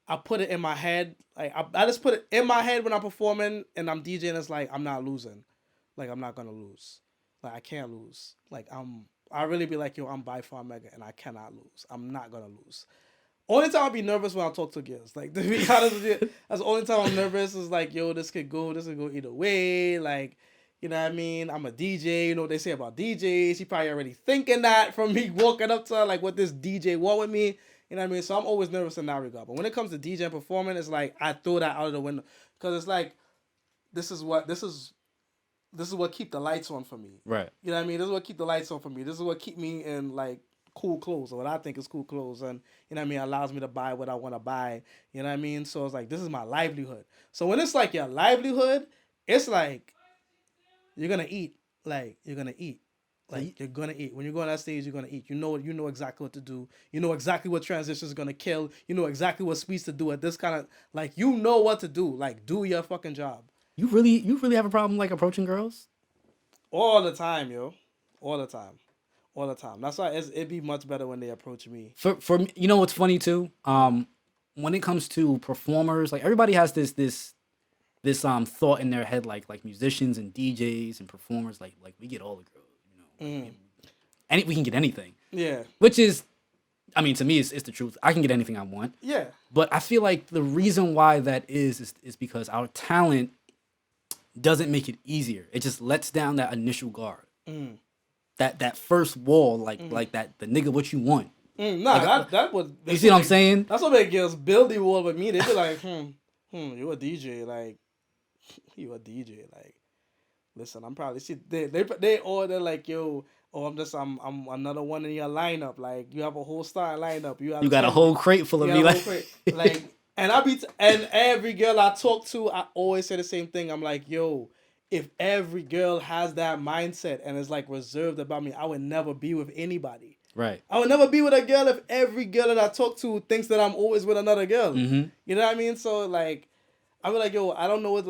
I put it in my head. Like I just put it in my head when I'm performing and I'm DJing. It's like I'm not losing. Like I'm not gonna lose. Like I can't lose. Like I really be like, yo, I'm ByFar Mega and I cannot lose. I'm not gonna lose. Only time I'll be nervous when I talk to girls. Like to be honest with you, that's the only time I'm nervous. Is like, yo, this could go either way. Like, you know what I mean? I'm a DJ. You know what they say about DJs. She probably already thinking that from me walking up to her, like what this DJ want with me. You know what I mean? So I'm always nervous in that regard. But when it comes to DJing performing, it's like I throw that out of the window. Because it's like this is what keep the lights on for me. Right. You know what I mean? This is what keep the lights on for me. This is what keep me in like cool clothes, or what I think is cool clothes, and you know what I mean, allows me to buy what I want to buy. You know what I mean? So it's like this is my livelihood. So when it's like your livelihood, it's like you're gonna eat. Like you're gonna eat. Like you're gonna eat. When you go on that stage, you're gonna eat. You know exactly what to do. You know exactly what transitions are gonna kill. You know exactly what speech to do at this kind of like you know what to do. Like do your fucking job. You really have a problem like approaching girls? All the time, yo. All the time. All the time. That's why it'd be much better when they approach me. For me, you know what's funny too? When it comes to performers, like everybody has this thought in their head, like musicians and DJs and performers, like we get all the girls, you know. Like, we can get anything. Yeah. Which is, I mean, to me, it's the truth. I can get anything I want. Yeah. But I feel like the reason why that is because our talent doesn't make it easier. It just lets down that initial guard. That first wall, like that, the nigga, what you want. That was. You see what I'm saying? That's what make girls build the wall with me. They be like, you a DJ, like, you a DJ, like. Listen, I'm probably they order like, yo, oh, I'm another one in your lineup. Like you have a whole star lineup. You got a whole crate full of me, like and and every girl I talk to, I always say the same thing. I'm like, yo, if every girl has that mindset and is like reserved about me, I would never be with anybody. Right. I would never be with a girl if every girl that I talk to thinks that I'm always with another girl. Mm-hmm. You know what I mean? So like, I be like, yo, I don't know what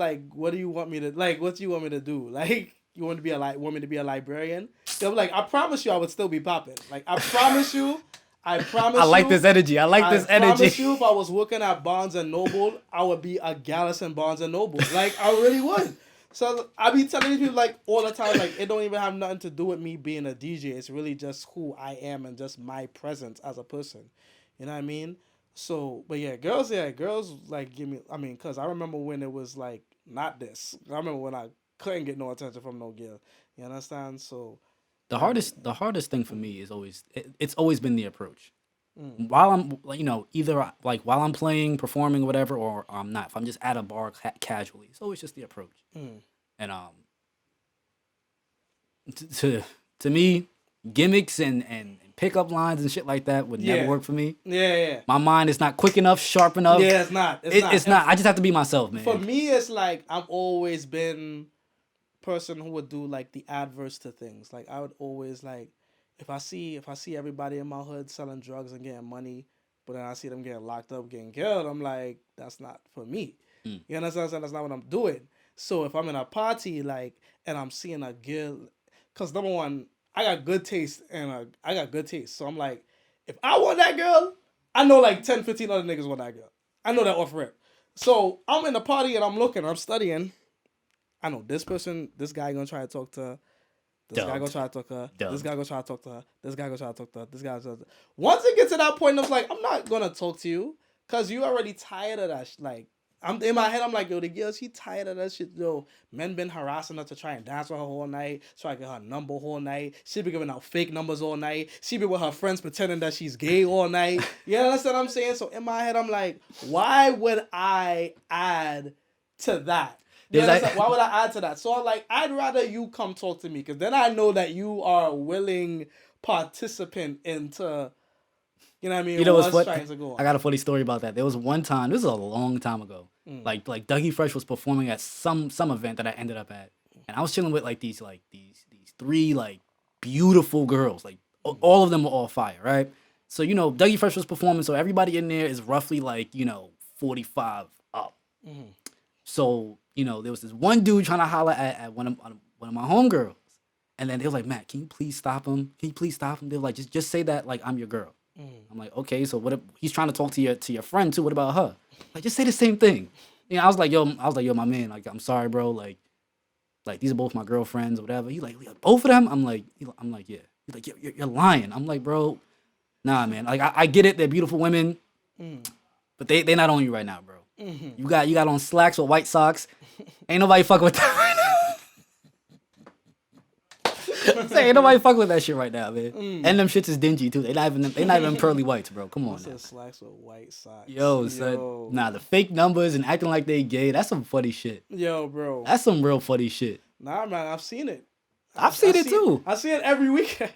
do you want me to what do you want me to do? Like, you want me to be a librarian? So I'm like, I promise you, I would still be popping. Like, I promise you. I like this energy. I promise you, if I was working at Barnes and Noble, I would be a Gallus in Barnes and Noble. Like, I really would. So I be telling these people like all the time, like it don't even have nothing to do with me being a DJ. It's really just who I am and just my presence as a person. You know what I mean? So, but yeah, girls like give me. I mean, cause I remember when it was like not this. I remember when I couldn't get no attention from no girl. You understand? So the hardest thing for me is it's always been the approach. While I'm either like while I'm playing, performing, whatever, or I'm not. If I'm just at a bar casually, it's always just the approach. And to me, gimmicks and pickup lines and shit like that would never work for me. Yeah. My mind is not quick enough, sharp enough. Yeah, it's not. It's not. I just have to be myself, man. For me, it's like I've always been person who would do like the adverse to things. Like I would always like if I see everybody in my hood selling drugs and getting money, but then I see them getting locked up, getting killed, I'm like, that's not for me. You understand? That's not what I'm doing. So if I'm in a party like and I'm seeing a girl, cause number one, I got good taste So I'm like, if I want that girl, I know like 10, 15 other niggas want that girl. I know that off rip. So I'm in the party and I'm looking, I'm studying. I know this guy gonna try to talk to her. This guy gonna try to talk to her. This guy gonna try to talk to her. This guy gonna try to talk to her. This guy gonna try to. Once it gets to that point, I'm like, I'm not gonna talk to you, cause you already tired of that. Like, I'm in my head, I'm like, yo, the girl, she tired of that shit. Yo, men been harassing her to try and dance with her all night, try to get her number all night. She be giving out fake numbers all night. She be with her friends pretending that she's gay all night. You understand what I'm saying? So in my head, I'm like, why would I add to that? Why would I add to that? So I'm like, I'd rather you come talk to me, because then I know that you are a willing participant into, you know what I mean? You know what's trying to go on. I got a funny story about that. There was one time, this is a long time ago, like Dougie Fresh was performing at some event that I ended up at, and I was chilling with these three like beautiful girls, like all of them were all fire, right? So Dougie Fresh was performing, so everybody in there is roughly like 45 up. So there was this one dude trying to holler at one of my homegirls, and then they was like, Matt, can you please stop him? Can you please stop him? They were like, just say that like I'm your girl. I'm like, okay, so what if he's trying to talk to your friend too? What about her? Like, just say the same thing. I was like, yo, my man, like, I'm sorry, bro. Like these are both my girlfriends or whatever. He's like, both of them? I'm like, yeah. He's like, you're lying. I'm like, bro, nah, man. Like, I get it. They're beautiful women, but they're not on you right now, bro. You got on slacks with white socks. Ain't nobody fucking with that right now. Say, ain't nobody fuck with that shit right now, man. And them shits is dingy too. They not even pearly whites, bro. Come on, now. Slacks with white socks. Yo, son. Nah, the fake numbers and acting like they gay. That's some funny shit. Yo, bro. That's some real funny shit. Nah, man, I've seen it. I've seen it too. I see it every weekend.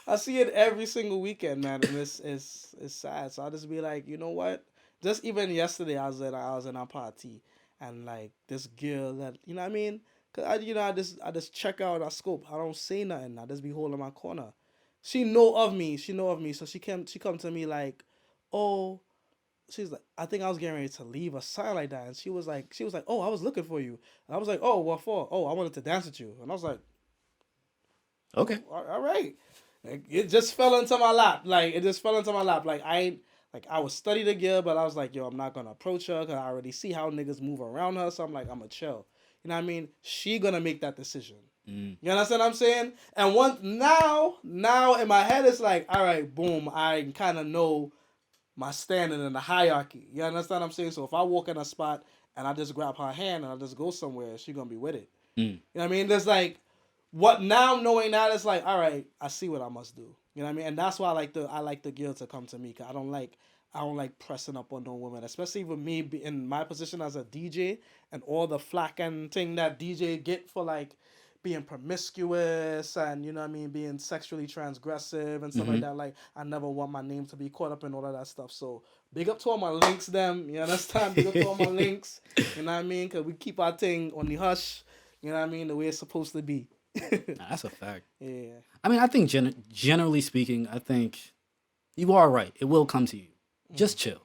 I see it every single weekend, man, and it's sad. So I'll just be like, you know what? Just even yesterday, I was in a party, and like this girl that you know what I mean. Cause I just check out our scope. I don't say nothing. I just be holding my corner. She know of me. So she come to me like, oh, she's like, I think I was getting ready to leave or something like that. And she was like, oh, I was looking for you. And I was like, oh, what for? Oh, I wanted to dance with you. And I was like, okay, all right. Like, it just fell into my lap. Like I was study the girl, but I was like, yo, I'm not gonna approach her because I already see how niggas move around her. So I'm like, I'm gonna chill. You know what I mean? She gonna make that decision. You understand what I'm saying? And now in my head it's like, all right, boom, I kind of know my standing in the hierarchy. You understand what I'm saying? So if I walk in a spot and I just grab her hand and I just go somewhere, she gonna be with it. You know what I mean? There's like, what now knowing that it's like, all right, I see what I must do. You know what I mean? And that's why I like the girl to come to me, because I don't like pressing up on no woman, especially with me in my position as a DJ and all the flack and thing that DJ get for like being promiscuous and, you know what I mean, being sexually transgressive and stuff like that. Like, I never want my name to be caught up in all of that stuff. So big up to all my links, them. You understand? Big up to all my links. You know what I mean? Because we keep our thing on the hush. You know what I mean? The way it's supposed to be. That's a fact. Yeah. I mean, I think generally speaking, I think you are right. It will come to you. Just chill.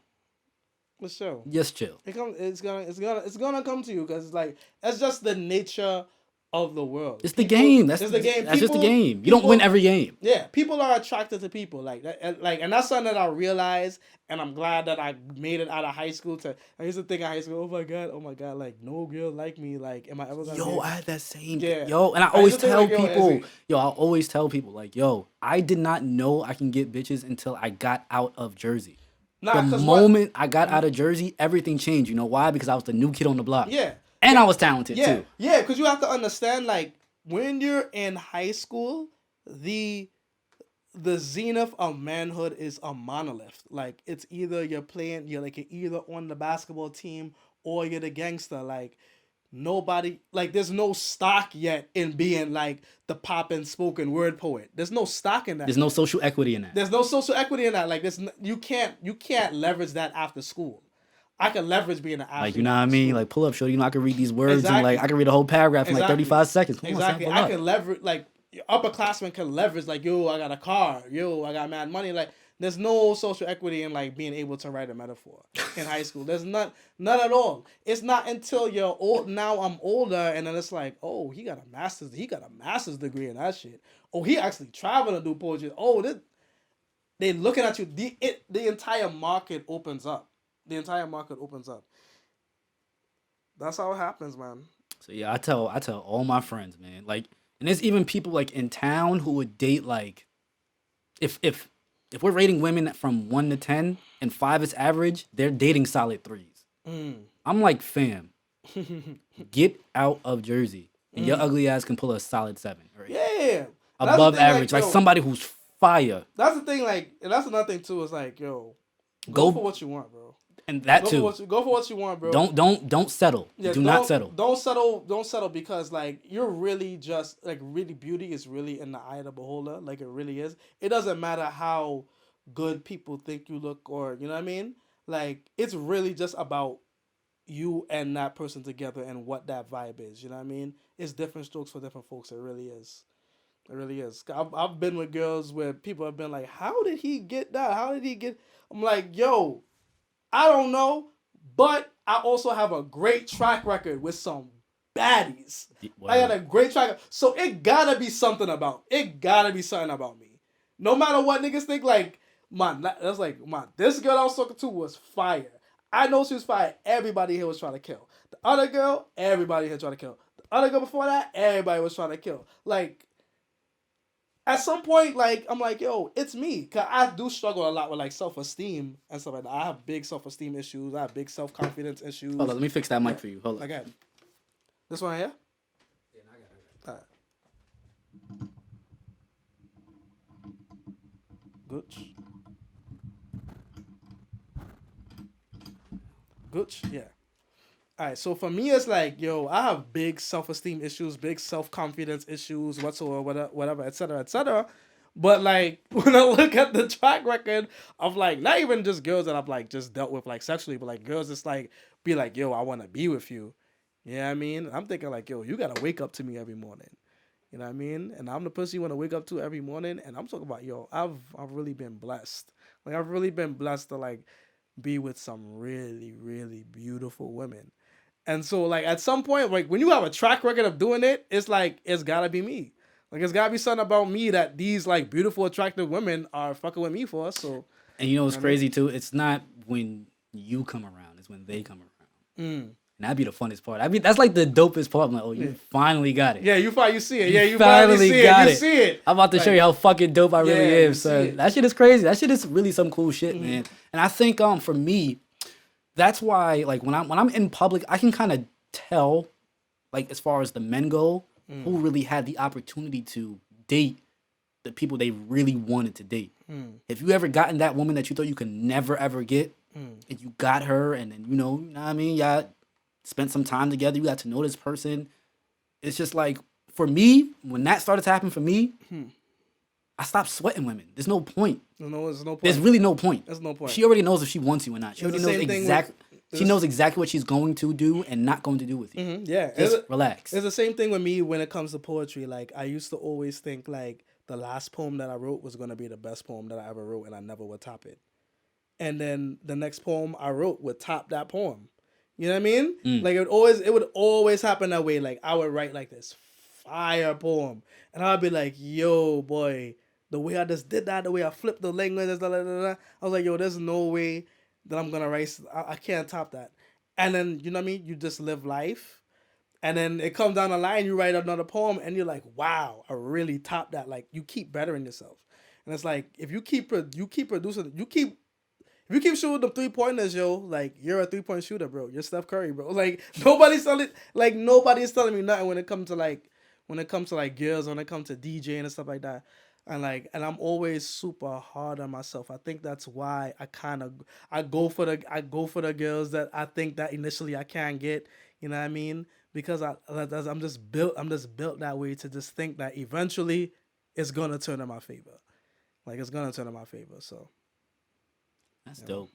For sure. Just chill. It's gonna come to you, because it's like, that's just the nature of the world. It's the game. That's the game. That's just the game. You don't win every game. Yeah, people are attracted to people like that, and that's something that I realized, and I'm glad that I made it out of high school. I used to think in high school, oh my god, like no girl like me. Like, am I ever gonna? Yo, I had that same. Yeah. Yo, and I always tell people, like, yo, I did not know I can get bitches until I got out of Jersey. The moment I got out of Jersey, everything changed. You know why? Because I was the new kid on the block. Yeah. And I was talented too. Yeah, because you have to understand, like, when you're in high school, the zenith of manhood is a monolith. Like, it's either you're either on the basketball team or you're the gangster. Like, nobody, like, there's no stock yet in being like the poppin' spoken word poet. There's no stock in that. There's no social equity in that. Like, you can't leverage that after school. I can leverage being an athlete. Like, you know what I mean? Like, pull up, show. You know, I can read these words and like I can read a whole paragraph in like 35 seconds. Come on, son, I can leverage, like, upperclassmen can leverage, like, yo, I got a car, yo, I got mad money. Like, there's no social equity in like being able to write a metaphor in high school. There's none at all. It's not until you're old. Now I'm older, and then it's like, oh, he got a master's degree in that shit. Oh, he actually traveled to do poetry. Oh, they looking at you. The entire market opens up. That's how it happens, man. So yeah, I tell all my friends, man. Like, and there's even people like in town who would date, like, if we're rating women from 1 to 10 and 5 is average, they're dating solid 3s. I'm like, fam, get out of Jersey, and your ugly ass can pull a solid 7 or 8. Yeah, above average, like somebody who's fire. That's the thing, like, and that's another thing too. Is like, yo, go for what you want, bro. And that go for what you want, bro. Don't settle. Yeah, Do not settle. Don't settle, because like you're really just like, really, beauty is really in the eye of the beholder. Like, it really is. It doesn't matter how good people think you look, or, you know what I mean. Like, it's really just about you and that person together and what that vibe is. You know what I mean. It's different strokes for different folks. It really is. It really is. I've been with girls where people have been like, how did he get that? How did he get? I'm like, yo, I don't know, but I also have a great track record with some baddies. Wow. I got a great track record. So it gotta be something about me. No matter what niggas think, like, this girl I was talking to was fire. I know she was fire. Everybody here was trying to kill. The other girl, everybody here trying to kill. The other girl before that, everybody was trying to kill. Like, at some point, like, I'm like, yo, it's me. Because I do struggle a lot with, like, self-esteem and stuff like that. I have big self-esteem issues. I have big self-confidence issues. Hold on, let me fix that mic for you. Hold on. Okay. This one here? Yeah, I got it. All Gooch. Gooch, yeah. All right, so for me, it's like, yo, I have big self-esteem issues, big self-confidence issues, whatsoever, whatever, etc., etc. But like when I look at the track record of like not even just girls that I've like just dealt with like sexually, but like girls just like be like, yo, I want to be with you. You know what I mean? I'm thinking like, yo, you gotta wake up to me every morning. You know what I mean? And I'm the person you want to wake up to every morning. And I'm talking about, yo, I've really been blessed. Like I've really been blessed to like be with some really, really beautiful women. And so like at some point, like when you have a track record of doing it, it's like it's gotta be me. Like it's gotta be something about me that these like beautiful, attractive women are fucking with me for. So And you know what's you know what I mean? crazy too? It's not when you come around; it's when they come around. And that'd be the funnest part. I mean, that's like the dopest part. I'm like, oh, you finally got it. Yeah, you see it. Yeah, you finally finally see got it. it. You see it. I'm about to show you how fucking dope I really Yeah, am, you see son. it. That shit is crazy. That shit is really some cool shit, man. And I think for me, that's why like when I'm in public, I can kind of tell, like as far as the men go, who really had the opportunity to date the people they really wanted to date. If you ever gotten that woman that you thought you could never ever get, and you got her, and then you know what I mean, y'all spent some time together, you got to know this person. It's just like for me, when that started to happen for me, I stopped sweating women. There's no point. There's no point. There's really no point. There's no point. She already knows if she wants you or not. She It's already the knows same thing exactly. with- She knows exactly what she's going to do and not going to do with you. Yeah, Just relax. It's the same thing with me when it comes to poetry. Like I used to always think like the last poem that I wrote was gonna be the best poem that I ever wrote, and I never would top it. And then the next poem I wrote would top that poem. You know what I mean? Like it would always happen that way. Like I would write like this fire poem, and I'd be like, "Yo, boy, the way I just did that, the way I flipped the language, I was like, yo, there's no way that I'm gonna write. I can't top that." And then you know what I mean? You just live life, and then it comes down the line. You write another poem, and you're like, "Wow, I really topped that." Like you keep bettering yourself, and it's like if you keep producing, if you keep shooting the 3-pointers, yo, like you're a 3-point shooter, bro. You're Steph Curry, bro. Like nobody's telling me nothing when it comes to like girls, when it comes to DJing and stuff like that. And I'm always super hard on myself. I think that's why I go for the girls that I think that initially I can't get. You know what I mean? Because I'm just built that way to just think that eventually it's gonna turn in my favor. Like it's gonna turn in my favor. So. That's dope.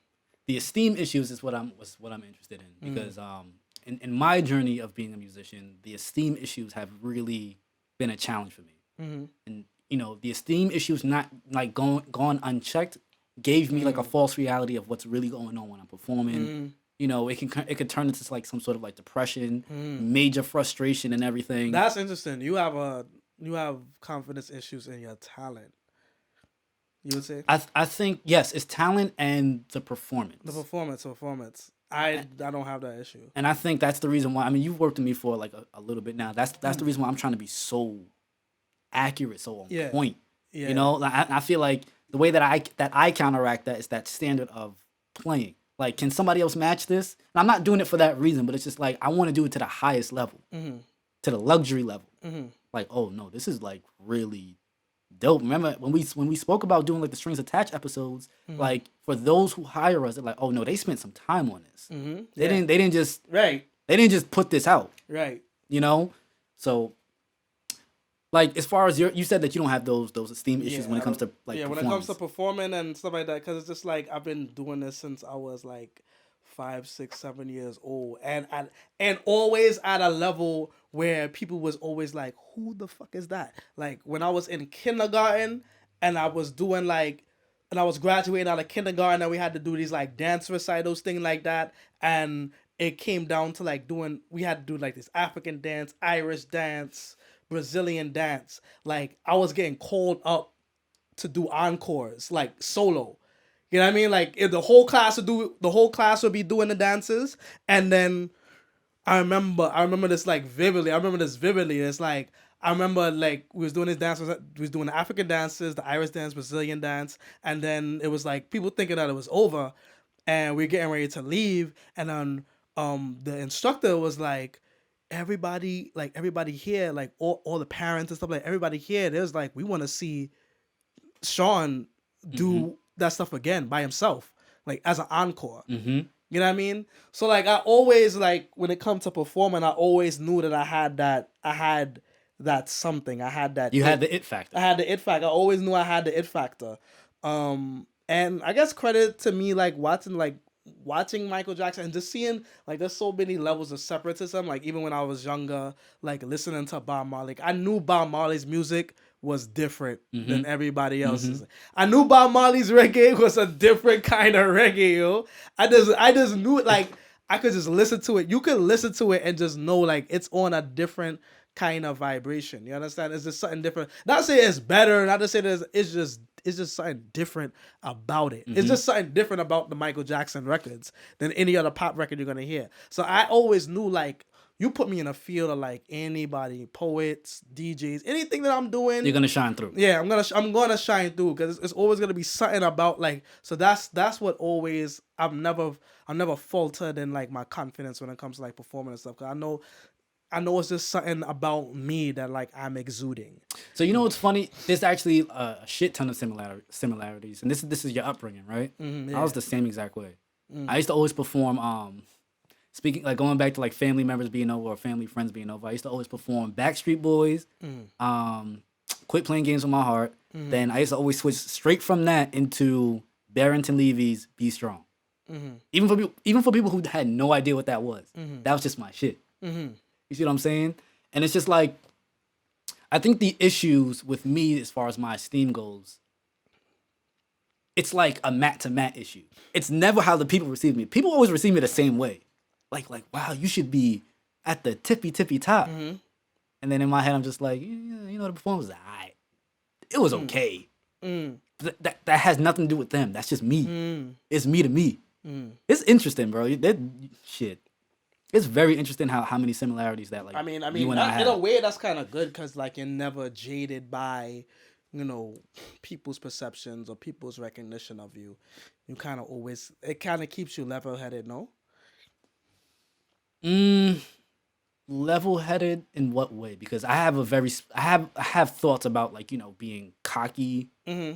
The esteem issues is what I'm interested in because in my journey of being a musician, the esteem issues have really been a challenge for me. And you know, the esteem issues not like gone unchecked gave me like a false reality of what's really going on when I'm performing. You know, it could turn into like some sort of like depression, major frustration, and everything. That's interesting. You have confidence issues in your talent. You would say? I think yes, it's talent and the performance. The performance. I don't have that issue. And I think that's the reason why. I mean, you've worked with me for like a little bit now. That's the reason why I'm trying to be so accurate, so on point. Yeah. You know, like, I feel like the way that I counteract that is that standard of playing. Like, can somebody else match this? And I'm not doing it for that reason, but it's just like I want to do it to the highest level, to the luxury level. Like, oh no, this is like really dope. Remember when we spoke about doing like the strings attached episodes, like for those who hire us, they're like, oh no, they spent some time on this. They didn't just put this out. Right. You know? So like as far as you said that you don't have those esteem issues when it comes to like when it comes to performing and stuff like that, because it's just like I've been doing this since I was like 5, 6, 7 years old, and always at a level where people was always like, who the fuck is that? Like when I was in kindergarten and I was doing like, and I was graduating out of kindergarten and we had to do these like dance recitals, thing like that, and it came down to like we had to do like this African dance, Irish dance, Brazilian dance. Like I was getting called up to do encores, like solo. You know what I mean? Like if the whole class would be doing the dances, and then I remember this vividly. It's like I remember like we was doing this dance. We was doing the African dances, the Irish dance, Brazilian dance, and then it was like people thinking that it was over, and we're getting ready to leave, and then the instructor was like, everybody here, like all the parents and stuff, like everybody here, there's like we want to see Sean do that stuff again by himself, like as an encore. Mm-hmm. You know what I mean? So like I always like when it comes to performing, I always knew that I had that something. I had that You had the it factor. I had the it factor. I always knew I had the it factor. And I guess credit to me like watching Michael Jackson and just seeing like there's so many levels of separatism. Like even when I was younger, like listening to Bob Marley, like, I knew Bob Marley's music was different than everybody else's. I knew Bob Marley's reggae was a different kind of reggae, yo. I just knew it. Like I could just listen to it. You could listen to it and just know like it's on a different kind of vibration. You understand? It's just something different. Not to say it's better. Not to say that it's just something different about it. It's just something different about the Michael Jackson records than any other pop record you're gonna hear. So I always knew like you put me in a field of like anybody, poets, DJs, anything that I'm doing, You're gonna shine through. Yeah, I'm gonna shine through because it's always gonna be something about like. So that's what always I've never faltered in like my confidence when it comes to like performing and stuff. Cause I know it's just something about me that like I'm exuding. So you know what's funny? There's actually a shit ton of similarities, and this is your upbringing, right? Yeah. I was the same exact way. I used to always perform. Speaking like going back to like family members being over or family friends being over, I used to always perform Backstreet Boys. Quit Playing Games with My Heart. Then I used to always switch straight from that into Barrington Levy's Be Strong. Even for people who had no idea what that was, that was just my shit. You see what I'm saying? And it's just like, I think the issues with me as far as my esteem goes, it's like a Matt to Matt issue. It's never how the people receive me. People always receive me the same way. Like, wow, you should be at the tippy top. And then in my head, I'm just like, yeah, you know, the performance was alright. It was okay. That has nothing to do with them. That's just me. It's me to me. It's interesting, bro. Shit. It's very interesting how many similarities that like. I mean, you and I have. in a way that's kind of good because like you're never jaded by, you know, people's perceptions or people's recognition of you. You kind of always it kind of keeps you level headed, no? Level headed in what way? Because I have thoughts about like, you know, being cocky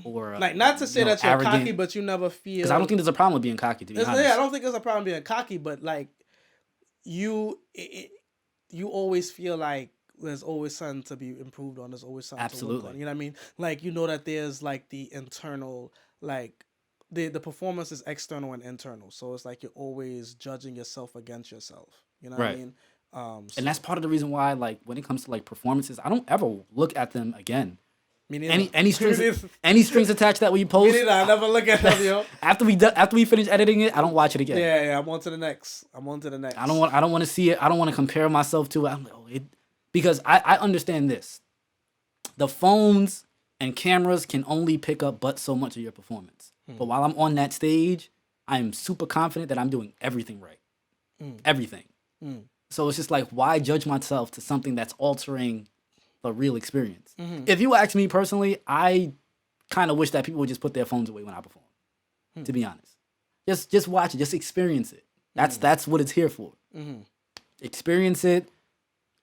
or like not to say that you're arrogant. cocky, but you never feel. Because I don't think there's a problem with being cocky. To be honest, yeah, I don't think there's a problem being cocky, but like. You always feel like there's always something to be improved on. There's always something to work on. You know what I mean? Like you know that there's like the internal, like the performance is external and internal. So it's like you're always judging yourself against yourself. You know what I mean? And that's part of the reason why, like when it comes to like performances, I don't ever look at them again. Any strings attached that we post. Me neither. I never look at them, yo. After we finish editing it, I don't watch it again. Yeah. I'm on to the next. I don't want to see it. I don't want to compare myself to it. I'm like, because I understand this. The phones and cameras can only pick up but so much of your performance. But while I'm on that stage, I am super confident that I'm doing everything right. Everything. So it's just like, why judge myself to something that's altering the real experience? If you ask me personally, I kind of wish that people would just put their phones away when I perform. To be honest, just watch it, just experience it. That's what it's here for. Experience it,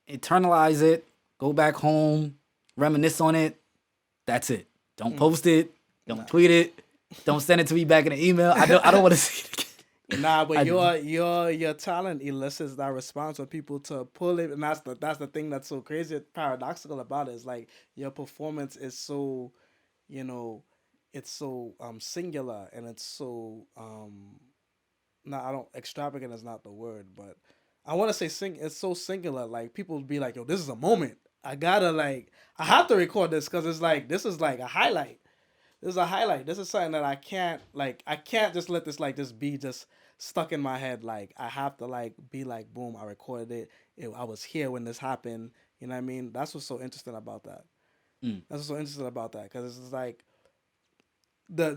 internalize it, go back home, reminisce on it. That's it. Don't post it. Don't tweet it. Don't send it to me back in an email. I don't want to see it again. Nah, but your talent elicits that response for people to pull it, and that's the thing that's so crazy, paradoxical about it. Is like your performance is so, you know, it's so singular and it's so extravagant is not the word, but I want to say it's so singular. Like people be like, yo, this is a moment. I have to record this because it's like this is like a highlight. This is a highlight. This is something that I can't just let this like just be just stuck in my head. Like I have to like be like, boom, I recorded it. I was here when this happened. You know what I mean? That's what's so interesting about that. That's what's so interesting about that because it's like the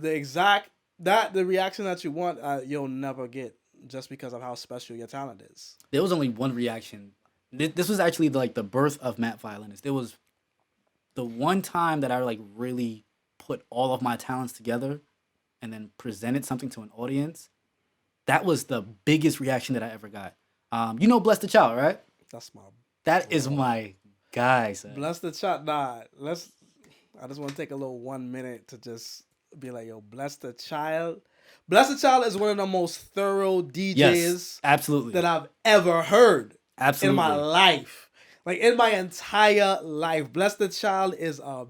reaction that you want, you'll never get just because of how special your talent is. There was only one reaction. This was actually like the birth of MattViolinist. There was the one time that I like really put all of my talents together and then presented something to an audience. That was the biggest reaction that I ever got. You know Bless the Child, right? That is my guy, son. Bless the Child. Nah, I just want to take a little 1 minute to just be like, yo, Bless the Child. Bless the Child is one of the most thorough DJs Yes, absolutely. that I've ever heard in my Absolutely. life. Like in my entire life. Bless the Child is a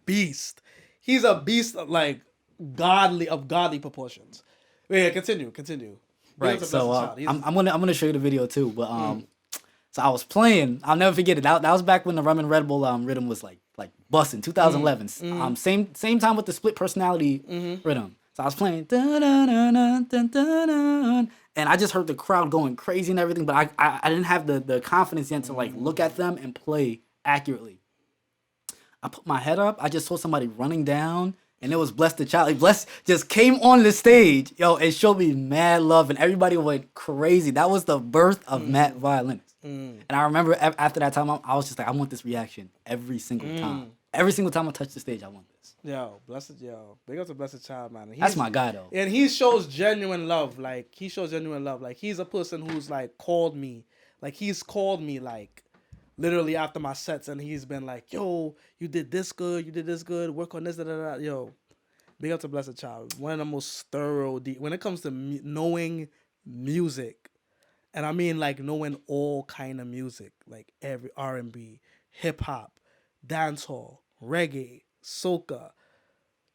beast. He's a beast of like godly proportions. Yeah, continue. Big Right. up to Bless So the Child. I'm gonna show you the video too. But so I was playing. I'll never forget it. That was back when the Rum and Red Bull rhythm was like busting. 2011. Same time with the split personality rhythm. So I was playing dun, dun, dun, dun, dun, dun, dun, and I just heard the crowd going crazy and everything. But I didn't have the confidence yet to like look at them and play accurately. I put my head up. I just saw somebody running down, and it was Bless the Child. Like Bless just came on the stage, yo, and showed me mad love, and everybody went crazy. That was the birth of Matt Violinist. And I remember after that time, I was just like, I want this reaction every single time. Every single time I touch the stage, I want this. Yo, big up to Blessed Child, man. That's my guy, though. And he shows genuine love. Like he's a person who's like called me. Like he's called me like literally after my sets, and he's been like, yo, you did this good, work on this, da da da. Yo, big up to Blessed Child. One of the most thorough when it comes to knowing music. And I mean like knowing all kind of music, like every R&B, hip hop, dancehall, reggae, soca,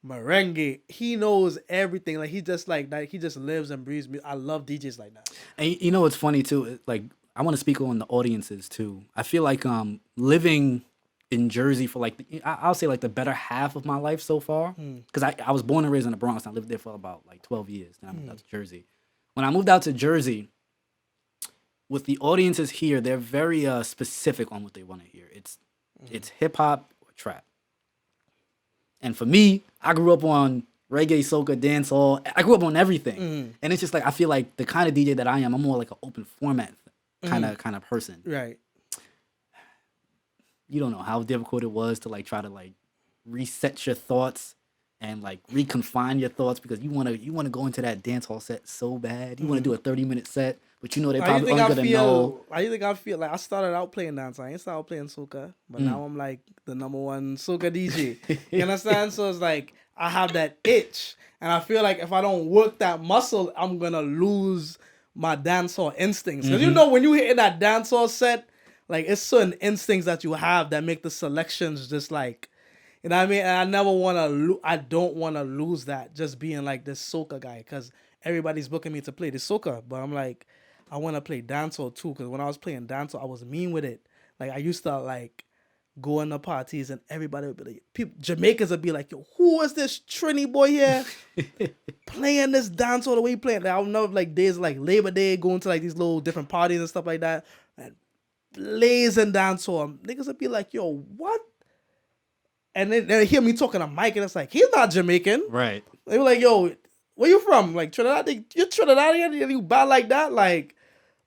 merengue. He knows everything. Like he just like that. He just lives and breathes music. I love DJs like that. And you know what's funny too? Like I want to speak on the audiences too. I feel like living in Jersey for like I'll say like the better half of my life so far, because I was born and raised in the Bronx. And I lived there for about like 12 years. Then I moved out to Jersey. When I moved out to Jersey, with the audiences here, they're very specific on what they want to hear. It's hip hop or trap. And for me, I grew up on reggae, soca, dancehall. I grew up on everything, and it's just like I feel like the kind of DJ that I am, I'm more like an open format kind of person. Right. You don't know how difficult it was to like try to like reset your thoughts and like reconfine your thoughts because you want to go into that dancehall set so bad. You want to do a 30-minute set. But you know they probably only gonna know. I think I feel like I started out playing dance. I ain't started playing soca, but now I'm like the number one soca DJ. You understand? So it's like I have that itch, and I feel like if I don't work that muscle, I'm gonna lose my dancehall instincts. Because you know when you hit in that dancehall set, like it's certain instincts that you have that make the selections just like, you know what I mean? And I don't want to lose that just being like this soca guy because everybody's booking me to play this soca, but I'm like. I want to play dancehall too, because when I was playing dancehall, I was mean with it. Like I used to like go in the parties and everybody would be like, Jamaicans would be like, yo, who is this Trini boy here playing this dancehall the way he playing? Like, I know like days like Labor Day, going to like these little different parties and stuff like that, and blazing dancehall. Niggas would be like, yo, what? And then they hear me talking to Mike, and it's like, he's not Jamaican. Right. They were like, yo, where you from? Like Trinidad? You're Trinidadian? You bad like that?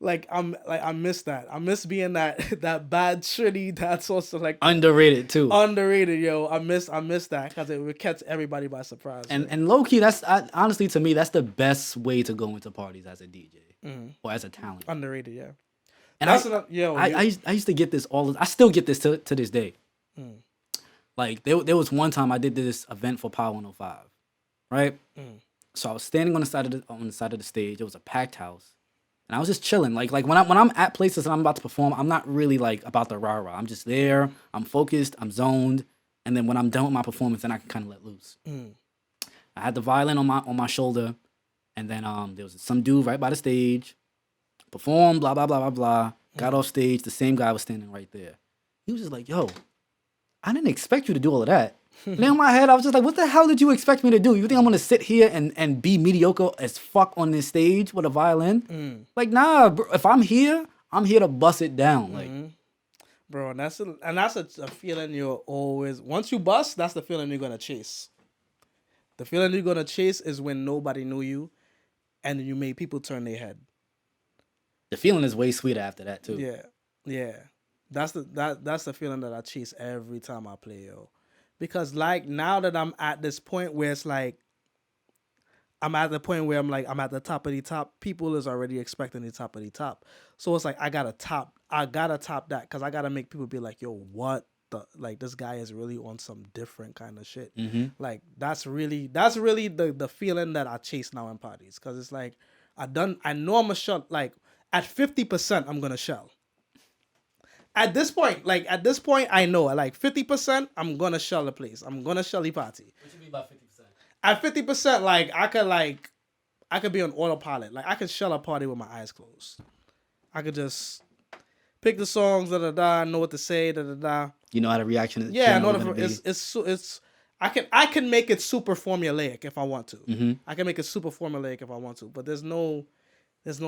I miss that. I miss being that bad Trini. That's also like underrated too. Underrated, yo. I miss that because it would catch everybody by surprise. And low key, that's honestly to me that's the best way to go into parties as a DJ or as a talent. Underrated, yeah. And I used to get this I still get this to this day. Like there was one time I did this event for Power 105, right? So I was standing on the side of the stage. It was a packed house. And I was just chilling. Like when I'm at places and I'm about to perform, I'm not really like about the rah-rah. I'm just there. I'm focused. I'm zoned. And then when I'm done with my performance, then I can kind of let loose. I had the violin on my shoulder, and then there was some dude right by the stage, performed, blah blah blah blah blah. Got off stage. The same guy was standing right there. He was just like, "Yo, I didn't expect you to do all of that." And in my head, I was just like, what the hell did you expect me to do? You think I'm going to sit here and be mediocre as fuck on this stage with a violin? Like, nah, bro, if I'm here to bust it down. Like, bro, and that's a feeling you're always, once you bust, that's the feeling you're going to chase. The feeling you're going to chase is when nobody knew you and you made people turn their head. The feeling is way sweeter after that, too. Yeah. That's the feeling that I chase every time I play, yo. Because like now that I'm at this point where it's like I'm at the point where I'm at the top of the top, people is already expecting the top of the top. So it's like I gotta top that because I gotta make people be like, yo, what this guy is really on some different kind of shit. Mm-hmm. Like that's really the feeling that I chase now in parties, because it's like I know I'm a shell. Like at 50% I'm gonna shell. At this point, I know at like 50% I'm gonna shell the place. I'm gonna shell the party. What you mean by 50%? At 50%, I could be on autopilot. Like I could shell a party with my eyes closed. I could just pick the songs, know what to say, You know how the reaction is. Yeah, I can make it super formulaic if I want to. Mm-hmm. I can make it super formulaic if I want to, but there's no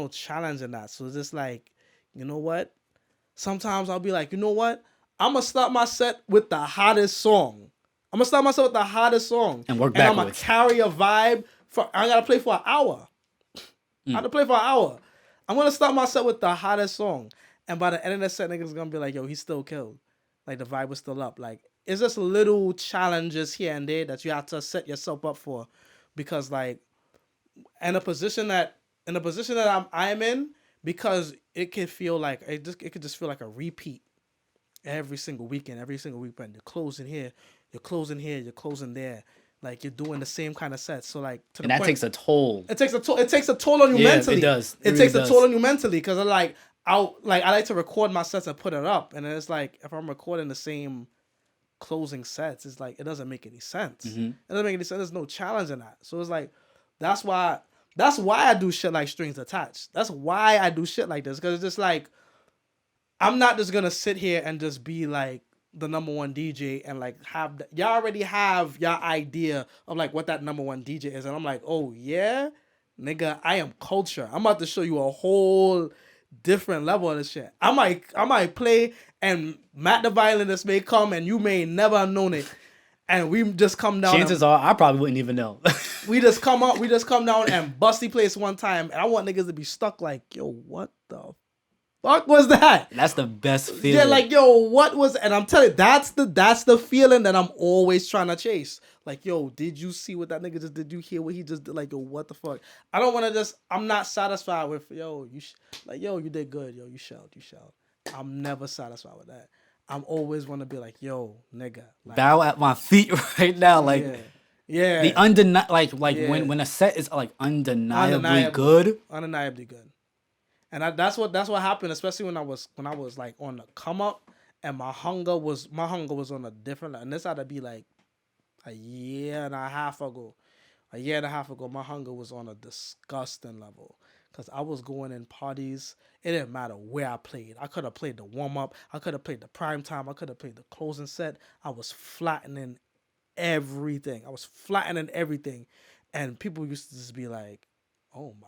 challenge in that. So it's just like, you know what? Sometimes I'll be like, you know what? I'm gonna start my set with the hottest song. And work backwards. And I'm gonna carry a vibe I gotta play for an hour. I have to play for an hour. I'm gonna start my set with the hottest song. And by the end of the set, niggas gonna be like, yo, he still killed. Like the vibe was still up. Like it's just little challenges here and there that you have to set yourself up for. Because like in a position that I'm in, because it could feel like it could just feel like a repeat every single weekend, every single weekend. You're closing here, you're closing there. Like you're doing the same kind of sets. So like that takes a toll. It takes a toll on you mentally. It does. It takes a toll on you mentally, because I like to record my sets and put it up, and then it's like if I'm recording the same closing sets, it's like it doesn't make any sense. Mm-hmm. It doesn't make any sense. There's no challenge in that. So it's like that's why I do shit like Strings Attached. That's why I do shit like this, because it's just like I'm not just gonna sit here and just be like the number one DJ and like have y'all already have your idea of like what that number one DJ is, and I'm like, oh yeah, nigga, I am culture. I'm about to show you a whole different level of this shit. I might play, and Matt the Violinist may come, and you may never have known it, and we just come down. Chances are I probably wouldn't even know. we just come down and bust the place one time, and I want niggas to be stuck like, yo, what the fuck was that? That's the best feeling. Yeah, like, yo, what was? And I'm telling you, that's the feeling that I'm always trying to chase. Like, yo, did you see what that nigga just did? You hear what he just did? Like, yo, what the fuck? I don't want to just. I'm not satisfied with, yo, you did good, yo, you shelled. I'm never satisfied with that. I'm always want to be like, yo, nigga, like, bow at my feet right now, like. Yeah. The when a set is like undeniably good. Undeniably good. And that's what happened, especially when I was like on the come up, and my hunger was on a different level. And this had to be like a year and a half ago. My hunger was on a disgusting level, because I was going in parties. It didn't matter where I played. I could have played the warm up. I could have played the prime time. I could have played the closing set. I was flattening everything. And people used to just be like, "Oh my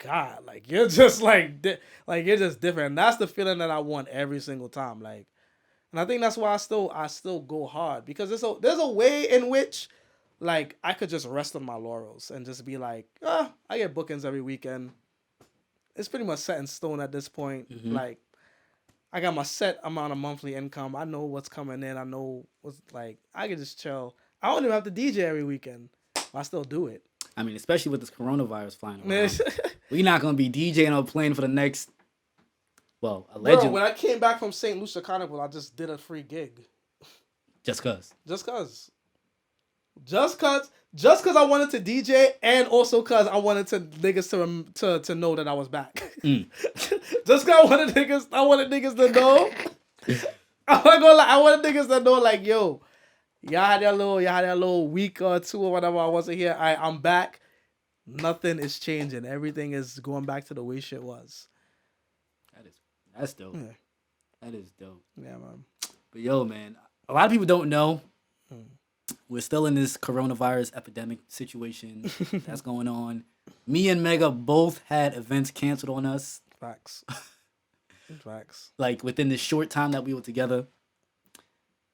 God, like you're just like you're just different." And that's the feeling that I want every single time. Like, and I think that's why I still go hard, because there's a way in which like I could just rest on my laurels and just be like, I get bookings every weekend. It's pretty much set in stone at this point. Mm-hmm. Like, I got my set amount of monthly income. I know what's coming in. I know what's like. I can just chill. I don't even have to DJ every weekend. I still do it. I mean, especially with this coronavirus flying around. We're not going to be DJing on a plane for the next, allegedly. Bro, when I came back from St. Lucia Carnival, I just did a free gig. Just cause I wanted to DJ, and also cause I wanted niggas to know that I was back. Just cause I wanted niggas to know. I'm not gonna lie, I wanted niggas to know, like, yo, y'all had that little week or two or whatever I wasn't here. I'm back. Nothing is changing. Everything is going back to the way shit was. That's dope. Yeah. That is dope. Yeah, man. But yo, man, a lot of people don't know. We're still in this coronavirus epidemic situation that's going on. Me and Mega both had events canceled on us. Facts. Like within the short time that we were together.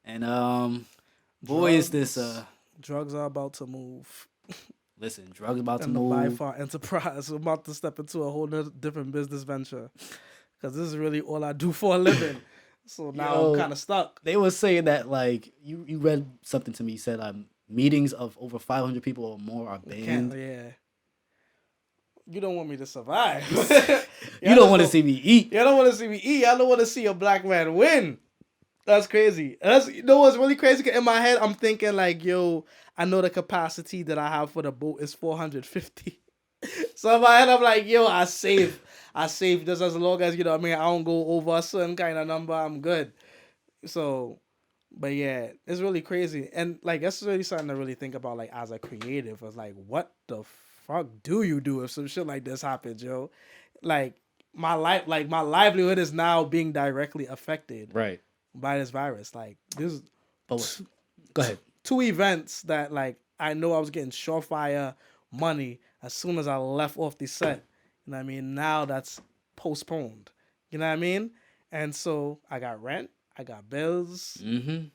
And is this drugs are about to move. Listen, drugs about to and move. And the ByFar enterprise, we're about to step into a whole different business venture, because this is really all I do for a living. So now I'm kind of stuck. They were saying that, like, you read something to me. You said meetings of over 500 people or more are banned. Yeah. You don't want me to survive. You don't want to see me eat. You don't want to see me eat. I don't want to see a black man win. That's crazy. That's, you know what's really crazy? 'Cause in my head, I'm thinking like, yo, I know the capacity that I have for the boat is 450. So in my head, I'm like, yo, I save just as long as, you know what I mean, I don't go over a certain kind of number, I'm good. So, but yeah, it's really crazy. And like, that's really something to really think about, like, as a creative, was like, what the fuck do you do if some shit like this happens, yo? Like, my livelihood is now being directly affected Right. by this virus. Like, this But go ahead. two events that, like, I know I was getting surefire money as soon as I left off the set. You know what I mean? Now that's postponed. You know what I mean? And so I got rent, I got bills, Mm-hmm.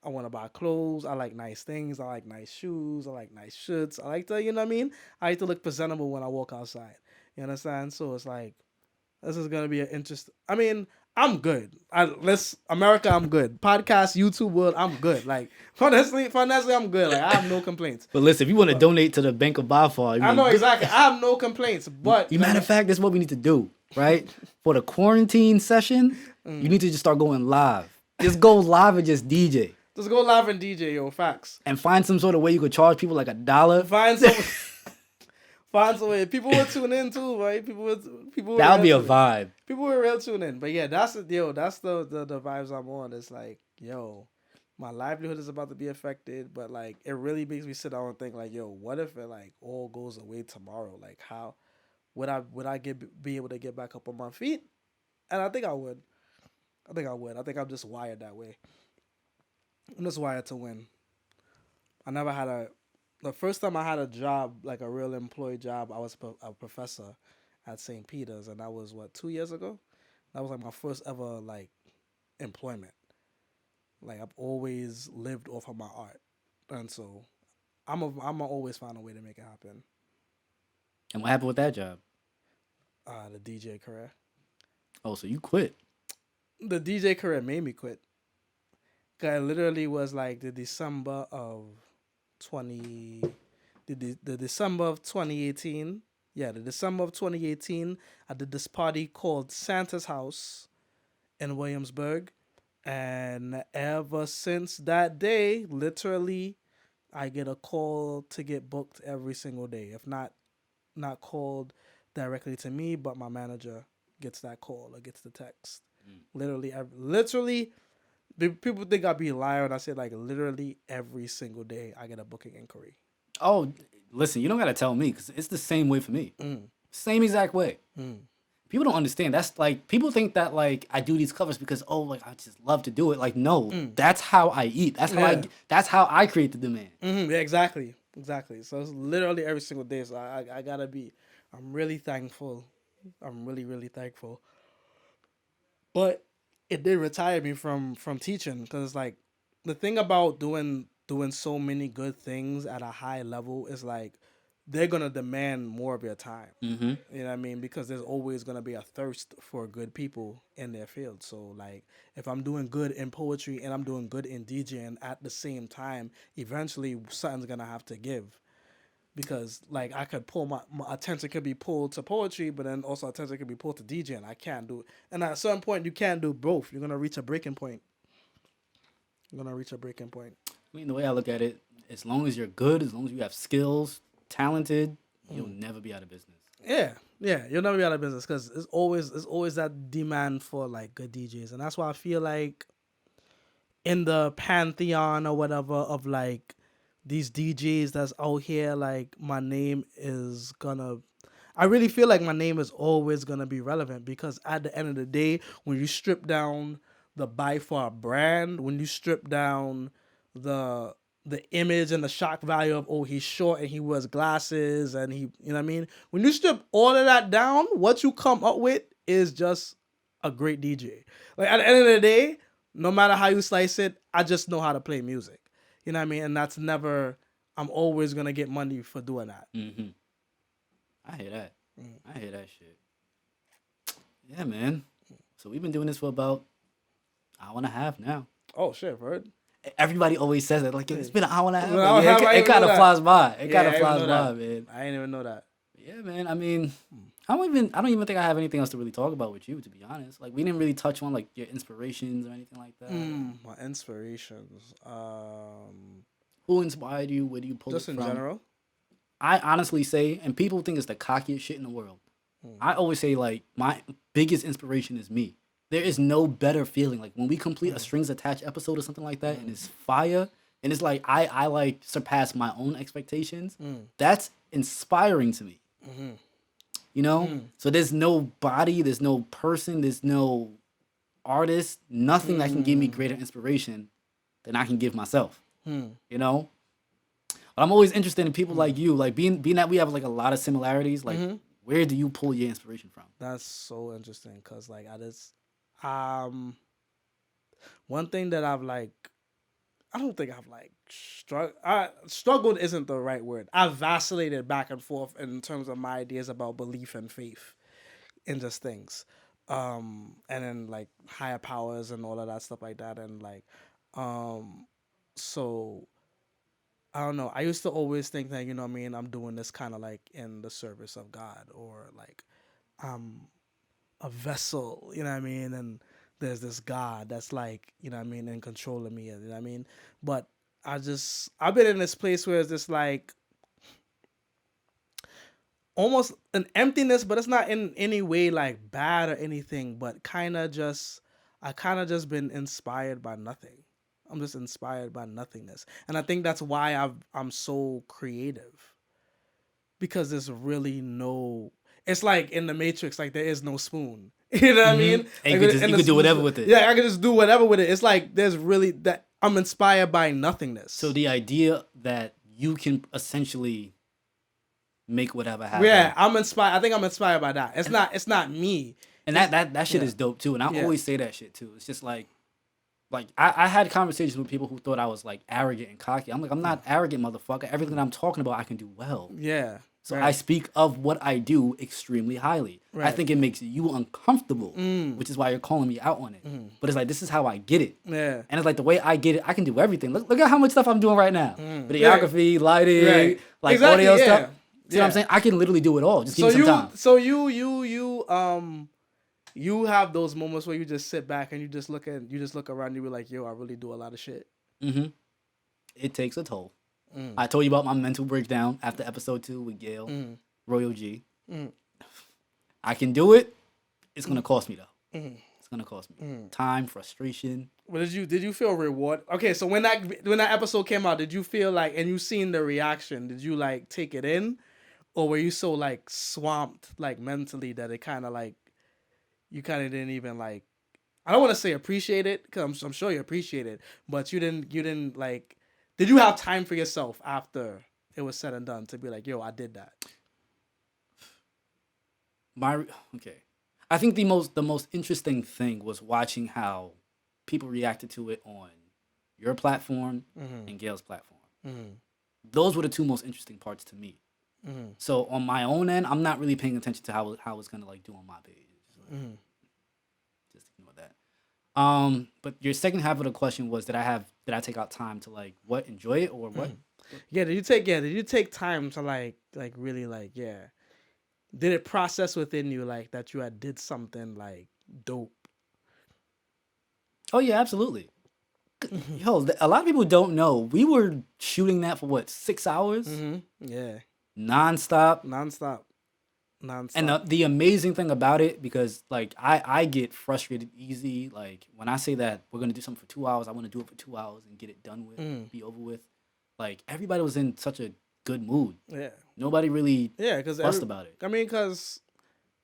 I want to buy clothes. I like nice things. I like nice shoes. I like nice shirts. I like to, you know what I mean? I like to look presentable when I walk outside. You understand? So it's like, this is gonna be an interest. I mean, I'm good. America, I'm good. Podcast, YouTube world, I'm good. Like, honestly, I'm good. Like, I have no complaints. But listen, if you want to donate to the Bank of ByFar, I know exactly. I have no complaints. But Matter of fact, this is what we need to do, right? For the quarantine session, you need to just start going live. Just go live and just DJ. Just go live and DJ, yo. Facts. And find some sort of way you could charge people like $1. Find some. Find some way. People will tune in too, right? People will. That would be a vibe. People will real tune in. But yeah, that's the deal. That's the vibes I'm on. It's like, yo, my livelihood is about to be affected, but like, it really makes me sit down and think like, yo, what if it like all goes away tomorrow? Like, how would I be able to get back up on my feet? And I think I would. I think I'm just wired that way. I'm just wired to win. I never had the first time I had a job, like a real employee job, I was a professor at St. Peter's, and that was, what, 2 years ago? That was like my first ever like employment. Like, I've always lived off of my art, and so I'm always find a way to make it happen. And what happened with that job? The DJ career. Oh, so you quit. The DJ career made me quit. 'Cause it literally was like the December of 2018. Yeah, the December of 2018, I did this party called Santa's House in Williamsburg. And ever since that day, literally, I get a call to get booked every single day. If not called directly to me, but my manager gets that call or gets the text. Literally, people think I'd be a liar when I say, like, literally every single day I get a booking inquiry. Oh, listen, you don't got to tell me because it's the same way for me. Same exact way. People don't understand. That's like, people think that like I do these covers because, oh, like I just love to do it. Like, no, that's how I eat. That's how I create the demand. Yeah, exactly. So it's literally every single day. So I gotta be. I'm really thankful. I'm really, really thankful. But it did retire me from teaching, because like, the thing about doing so many good things at a high level is like, they're gonna demand more of your time. You know what I mean? Because there's always gonna be a thirst for good people in their field. So like, if I'm doing good in poetry and I'm doing good in DJing at the same time, eventually something's gonna have to give. Because like, I could pull my attention could be pulled to poetry, but then also attention could be pulled to DJing. I can't do it. And at a certain point, you can't do both. You're gonna reach a breaking point. I mean, the way I look at it, as long as you're good, as long as you have skills, talented, you'll never be out of business. Yeah, you'll never be out of business, because it's always that demand for like good DJs, and that's why I feel like in the pantheon or whatever of like these DJs that's out here, like, I really feel like my name is always gonna be relevant, because at the end of the day, when you strip down the ByFar brand, when you strip down the image and the shock value of, oh, he's short and he wears glasses and he, you know what I mean? When you strip all of that down, what you come up with is just a great DJ. Like, at the end of the day, no matter how you slice it, I just know how to play music. You know what I mean? And that's never, I'm always going to get money for doing that. I hear that. I hear that shit. Yeah, man. So we've been doing this for about an hour and a half now. Oh, shit, word. Everybody always says that. Like, it's been an hour and a half. Well, It kind of flies by. It kind of flies by, that. man. I didn't even know that. Yeah, man. I mean, I don't even think I have anything else to really talk about with you, to be honest. Like, we didn't really touch on like your inspirations or anything like that. My inspirations. Who inspired you? Where do you pull it Just in from? general. I honestly say, and people think it's the cockiest shit in the world. Mm. I always say like my biggest inspiration is me. There is no better feeling like when we complete a strings attached episode or something like that, and it's fire, and it's like I like surpass my own expectations. That's inspiring to me. You know, so there's no body, there's no person, there's no artist, nothing that can give me greater inspiration than I can give myself. You know, but I'm always interested in people like you, like being that we have like a lot of similarities. Like, where do you pull your inspiration from? That's so interesting because like I just one thing that I've like I don't think I've like struggled isn't the right word. I've vacillated back and forth in terms of my ideas about belief and faith in just things. And then like higher powers and all of that stuff like that and like so I don't know. I used to always think that, you know what I mean, I'm doing this kind of like in the service of God or like I'm a vessel, you know what I mean? And there's this God that's like, you know what I mean, in control of me, you know what I mean? But I've been in this place where it's just like almost an emptiness, but it's not in any way like bad or anything, but I kind of just been inspired by nothing. I'm just inspired by nothingness. And I think that's why I'm so creative. Because there's really no it's like in the Matrix, like there is no spoon. You know what I mean? And Like, you could do whatever with it. Yeah, I can just do whatever with it. It's like there's really that I'm inspired by nothingness. So the idea that you can essentially make whatever happen. Yeah, I'm inspired. I think I'm inspired by that. It's not me. And that shit is dope too. And I always say that shit too. It's just like I had conversations with people who thought I was like arrogant and cocky. I'm like, I'm not arrogant, motherfucker. Everything that I'm talking about, I can do well. Yeah. So I speak of what I do extremely highly. I think it makes you uncomfortable, which is why you're calling me out on it. But it's like, this is how I get it. Yeah. And it's like the way I get it, I can do everything. Look at how much stuff I'm doing right now. Videography, lighting, like exactly, audio yeah. stuff. See what I'm saying? I can literally do it all. Just give me some time. So you have those moments where you just sit back and you just look around and you be like, yo, I really do a lot of shit. It takes a toll. I told you about my mental breakdown after episode 2 with Gail, Royal G. I can do it. It's gonna cost me though. It's gonna cost me time, frustration. But did you feel reward? Okay, so when that episode came out, did you feel like, and you seen the reaction, did you like take it in, or were you so like swamped like mentally that it kind of like you kind of didn't even like, I don't want to say appreciate it because I'm sure you appreciate it, but you didn't like. Did you have time for yourself after it was said and done to be like, yo, I did that? Okay. I think the most interesting thing was watching how people reacted to it on your platform and Gail's platform. Those were the two most interesting parts to me. So on my own end, I'm not really paying attention to how it's gonna like do on my page. Just ignore that. But your second half of the question was, did I take out time to like enjoy it or what? Yeah, did you take time to like really like, yeah. Did it process within you like that you had did something like dope? Oh yeah, absolutely. Yo, a lot of people don't know. We were shooting that for what, 6 hours? Yeah. Non-stop. And the amazing thing about it, because like I get frustrated easy. Like when I say that we're gonna do something for 2 hours, I want to do it for 2 hours and get it done with, be over with. Like everybody was in such a good mood. Yeah. Nobody really fussed about it. I mean, because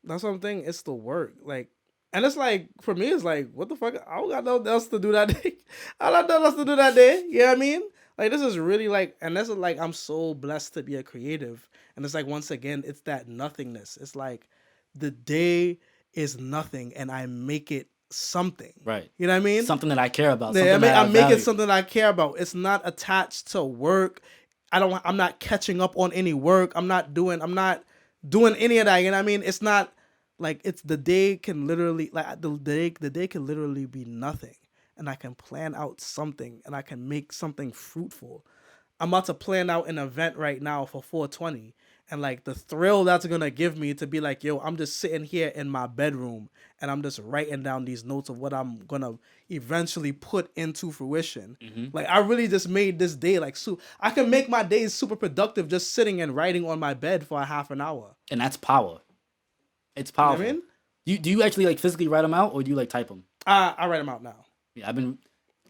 that's something. It's the work. Like, and it's like for me, it's like, what the fuck? I don't got nothing else to do that day. I got nothing else to do that day. You know what I mean? Like this is really like, and this is like, I'm so blessed to be a creative. And it's like, once again, it's that nothingness. It's like the day is nothing and I make it something. Right. You know what I mean? Something that I care about. Yeah, I make it something I care about. It's not attached to work. I'm not catching up on any work. I'm not doing any of that. You know what I mean? It's not like the day can literally like the day can literally be nothing. And I can plan out something and I can make something fruitful. I'm about to plan out an event right now for 420. And like the thrill that's gonna give me to be like, yo, I'm just sitting here in my bedroom and I'm just writing down these notes of what I'm gonna eventually put into fruition. Like I really just made this day like I can make my days super productive just sitting and writing on my bed for a half an hour. And that's power. It's You know powerful. what I mean? Do you actually like physically write them out, or do you like type them? I write them out now. Yeah,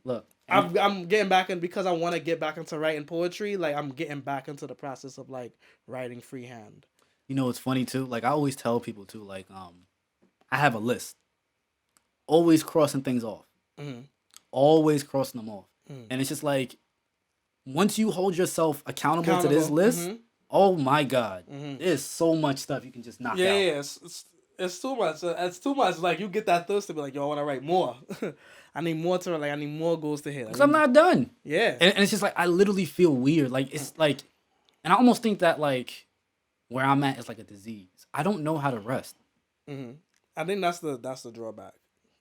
look. I'm getting back in because I want to get back into writing poetry. Like I'm getting back into the process of like writing freehand. You know what's funny too? Like I always tell people too, like I have a list. Always crossing things off. Always crossing them off. And it's just like once you hold yourself accountable to this list, oh my God, there's so much stuff you can just knock out. Yeah, it's too much. It's too much. Like you get that thirst to be like, yo, I want to write more. I need more to like. I need more goals to hit. Because I'm not done. Yeah, and it's just like I literally feel weird. Like it's like, and I almost think that like where I'm at is like a disease. I don't know how to rest. I think that's the drawback.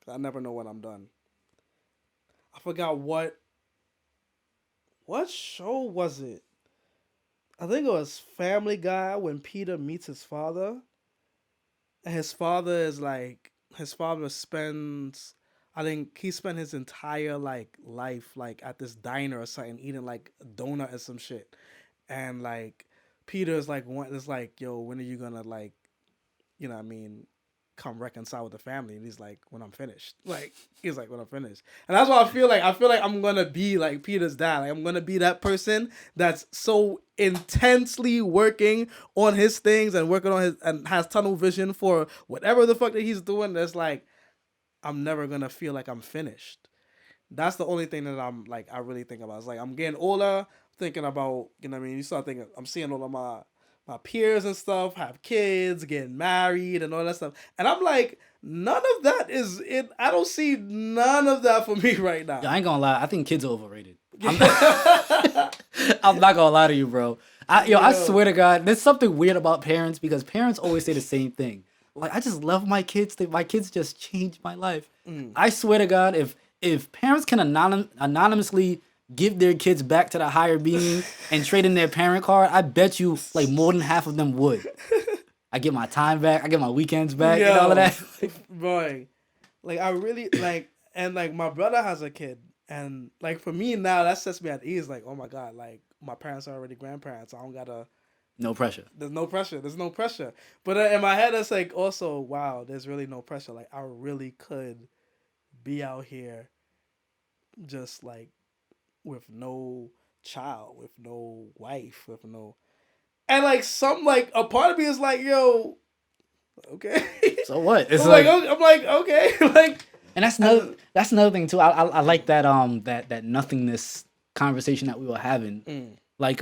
I never know when I'm done. I forgot what show was it? I think it was Family Guy when Peter meets his father. And his father spends, I think he spent his entire like life like at this diner or something eating like a donut or some shit. And like Peter's like yo, when are you gonna like, you know what I mean, come reconcile with the family? And he's like, when I'm finished. Like he's like, when I'm finished. And that's what I feel like I'm gonna be like Peter's dad. Like I'm gonna be that person that's so intensely working on his things and working on his and has tunnel vision for whatever the fuck that he's doing. That's like I'm never gonna feel like I'm finished. That's the only thing that I'm like I really think about. It's like I'm getting older, thinking about, you know what I mean, you start thinking I'm seeing all of my peers and stuff have kids, getting married and all that stuff. And I'm like, none of that is it. I don't see none of that for me right now. I ain't gonna lie, I think kids are overrated. I'm not gonna lie to you, bro. I swear to God, there's something weird about parents because parents always say the same thing. Like, I just love my kids. My kids just changed my life. I swear to God, if parents can anonymously give their kids back to the higher being and trade in their parent card, I bet you like more than half of them would. I get my time back. I get my weekends back and all of that. Boy, like I really like, and like my brother has a kid. And like for me now, that sets me at ease. Like, oh my God, like my parents are already grandparents. I don't gotta. No pressure. There's no pressure. But in my head, it's like also, wow, there's really no pressure. Like I really could be out here, just like with no child, with no wife, with no, and like some like a part of me is like, yo, okay. So what? It's I'm like okay, like. And that's another thing too. I like that that nothingness conversation that we were having. Like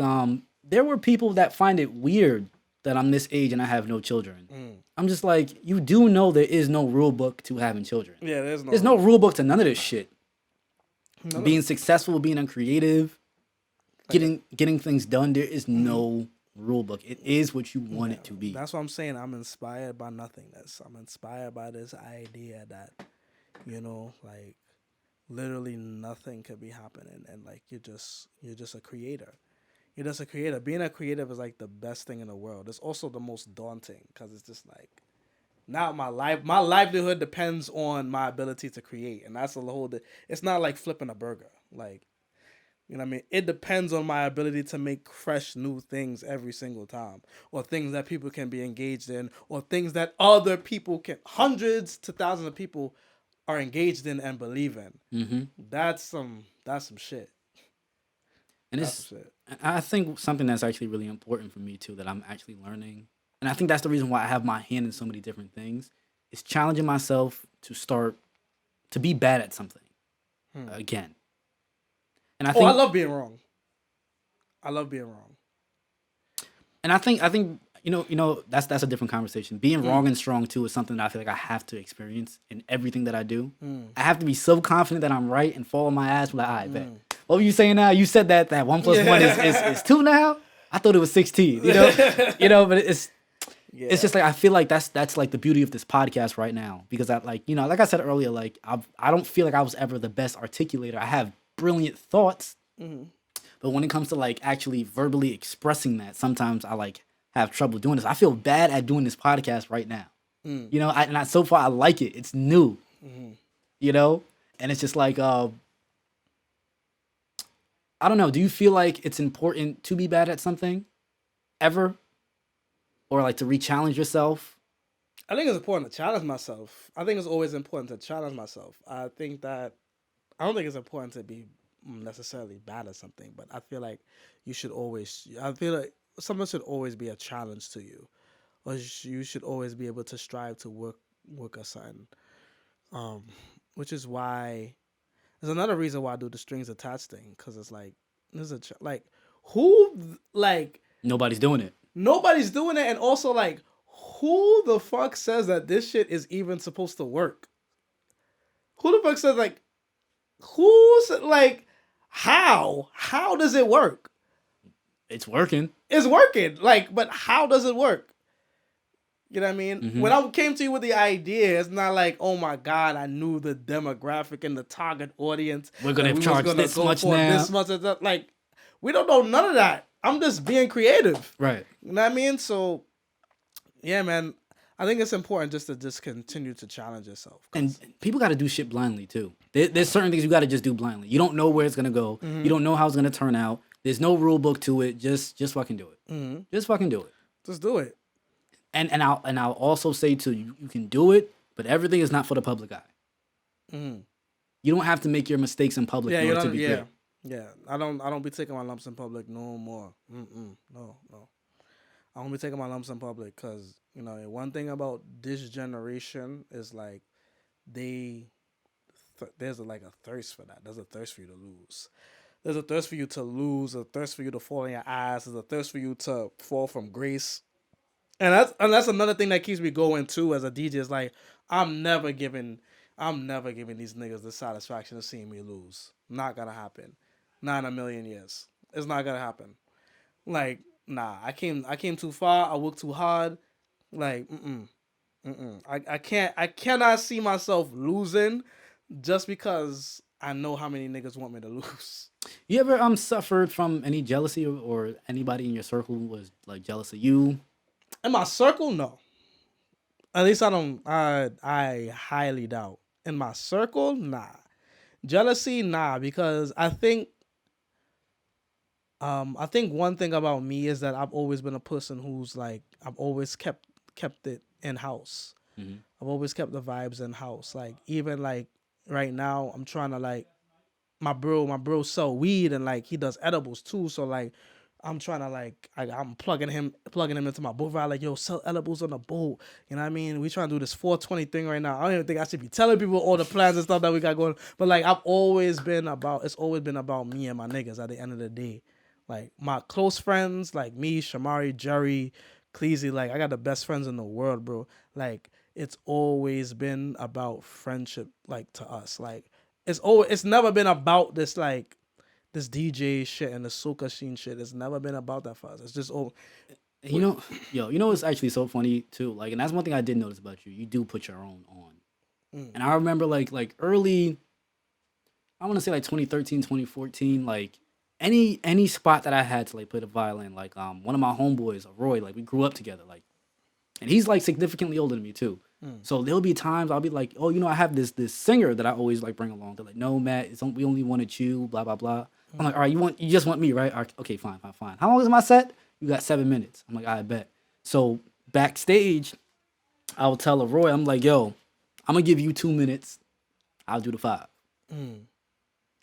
there were people that find it weird that I'm this age and I have no children. I'm just like, you do know there is no rule book to having children. Yeah, there's no rule book to none of this shit. Being successful, being a creative, getting things done. There is no rule book. It is what you want it to be. That's what I'm saying. I'm inspired by nothingness. I'm inspired by this idea that, you know, like literally nothing could be happening, and like you're just a creator. You're just a creator. Being a creative is like the best thing in the world. It's also the most daunting because it's just like now my livelihood depends on my ability to create, and that's a whole. It's not like flipping a burger, like. You know what I mean? It depends on my ability to make fresh new things every single time, or things that people can be engaged in, or things that other people can, hundreds to thousands of people are engaged in and believe in. That's some shit. And I think something that's actually really important for me too, that I'm actually learning, and I think that's the reason why I have my hand in so many different things, is challenging myself to be bad at something again. And I think I love being wrong. And I think you know that's a different conversation. Being wrong and strong too is something that I feel like I have to experience in everything that I do. I have to be so confident that I'm right and fall on my ass. Like, all right, bet. What were you saying now? You said that 1 + 1 is 2 now. I thought it was 16. You know, but it's just like I feel like that's like the beauty of this podcast right now, because I like, you know, like I said earlier, like I don't feel like I was ever the best articulator. I have brilliant thoughts, but when it comes to like actually verbally expressing that, sometimes I like have trouble doing this. I feel bad at doing this podcast right now. Mm. You know, so far I like it. It's new. Mm-hmm. You know, and it's just like I don't know. Do you feel like it's important to be bad at something ever, or like to re-challenge yourself? I think it's important to challenge myself. I think it's always important to challenge myself. I don't think it's important to be necessarily bad at something, but I feel like I feel like something should always be a challenge to you, or you should always be able to strive to work a certain, um, which is why there's another reason why I do the strings attached thing, because it's like like who like Nobody's doing it. nobody's doing it, and also like who the fuck says that this shit is even supposed to work? Who the fuck says like who's like how does it work? It's working. It's working, like, but how does it work? You know what I mean? Mm-hmm. When I came to you with the idea, it's not like, oh my god, I knew the demographic and the target audience. We're gonna charge this much now. This much, like, we don't know none of that. I'm just being creative, Right? You know what I mean? So, yeah, man, I think it's important just to continue to challenge yourself. And people got to do shit blindly too. There's certain things you got to just do blindly. You don't know where it's gonna go. Mm-hmm. You don't know how it's gonna turn out. There's no rule book to it. Just fucking do it. Mm-hmm. Just fucking do it. Just do it. And I'll also say too, you can do it, but everything is not for the public eye. Mm-hmm. You don't have to make your mistakes in public in order to be great. Yeah. I don't be taking my lumps in public no more. No. I don't be taking my lumps in public because, you know, one thing about this generation is like there's like a thirst for that. There's a thirst for you to lose. There's a thirst for you to lose, a thirst for you to fall on your ass, there's a thirst for you to fall from grace. And that's another thing that keeps me going too as a DJ. Is like I'm never giving these niggas the satisfaction of seeing me lose. Not gonna happen. Not in a million years. It's not gonna happen. Like, nah, I came too far, I worked too hard. Like, I cannot see myself losing just because I know how many niggas want me to lose. You ever suffered from any jealousy or anybody in your circle was like jealous of you? In my circle, no. At least I don't. I highly doubt. In my circle, nah. Jealousy, nah. Because I think one thing about me is that I've always been a person who's like I've always kept it in house. Mm-hmm. I've always kept the vibes in house. Like even like right now, I'm trying to like my bro sell weed and like he does edibles too. So like I'm trying to like I'm plugging him into my boat ride, like, yo, sell edibles on the boat. You know what I mean? We trying to do this 420 thing right now. I don't even think I should be telling people all the plans and stuff that we got going. But like it's always been about me and my niggas at the end of the day. Like my close friends, like me, Shamari, Jerry, Cleasy, like I got the best friends in the world, bro. Like it's always been about friendship, like to us. Like it's never been about this like this DJ shit and the soca scene shit. It's never been about that for us. It's just you know it's actually so funny too. Like, and that's one thing I did notice about you. You do put your own on. And I remember like early, I want to say like 2013, 2014, like any spot that I had to like play the violin, like one of my homeboys, Roy, like we grew up together, like, and he's like significantly older than me too. So there'll be times I'll be like, oh, you know, I have this singer that I always like bring along. They're like, no, Matt, we only wanted you, blah blah blah. I'm like, all right, you just want me, right? Okay, fine. How long is my set? You got 7 minutes. I'm like, I bet. So backstage, I'll tell Roy, I'm like, yo, I'm gonna give you 2 minutes. I'll do the 5. And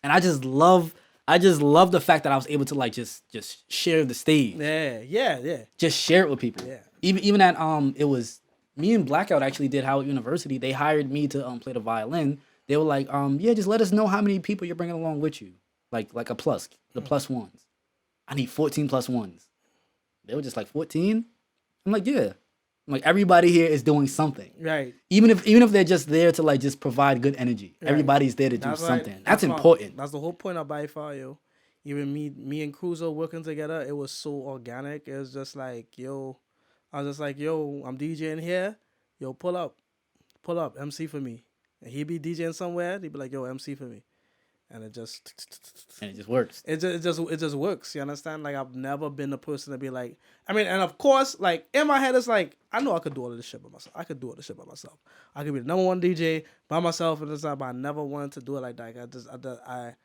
I just love the fact that I was able to like just share the stage. Yeah. Just share it with people. Yeah. Even at it was me and Blackout actually did Howard University. They hired me to play the violin. They were like, yeah, just let us know how many people you're bringing along with you. Like a plus, the plus ones. I need 14 plus ones. They were just like 14. I'm like, yeah. I'm like, everybody here is doing something. Right. Even if they're just there to like just provide good energy. Right. Everybody's there to do something. That's important. That's the whole point of ByFar, yo. Even me and Cruzo working together, it was so organic. It was just like, yo, I was just like, yo, I'm DJing here. Yo, pull up, MC for me. And he'd be DJing somewhere. He'd be like, yo, MC for me. and it just works. it just works. You understand? Like I've never been the person to be like, I mean, and of course, like in my head, it's like I know I could do all of this shit by myself. I could do all this shit by myself. I could be the number one DJ by myself and this time, but I never wanted to do it like that.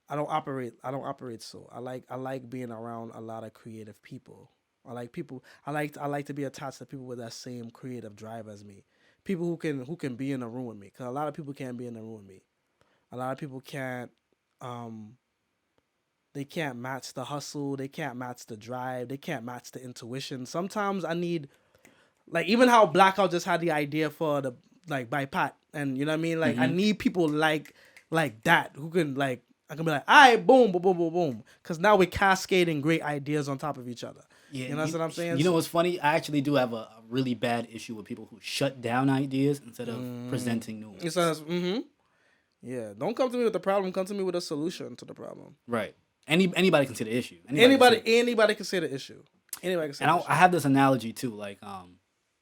I don't operate. I don't operate so. I like being around a lot of creative people. I like people. I like to be attached to people with that same creative drive as me. People who can be in a room with me. Cause a lot of people can't be in a room with me. A lot of people can't. They can't match the hustle. They can't match the drive. They can't match the intuition. Sometimes I need, like, even how Blackout just had the idea for the like by Pat, and you know what I mean. Like I need people like that who can like. I can be like, all right, boom, boom, boom, boom, boom. Because now we're cascading great ideas on top of each other. Yeah, you know what I'm saying? You know what's funny? I actually do have a really bad issue with people who shut down ideas instead of presenting new ones. Yeah, don't come to me with the problem. Come to me with a solution to the problem. Right. Anybody can see the issue. Anybody can see the issue. Anybody can see the issue. I have this analogy too. Like,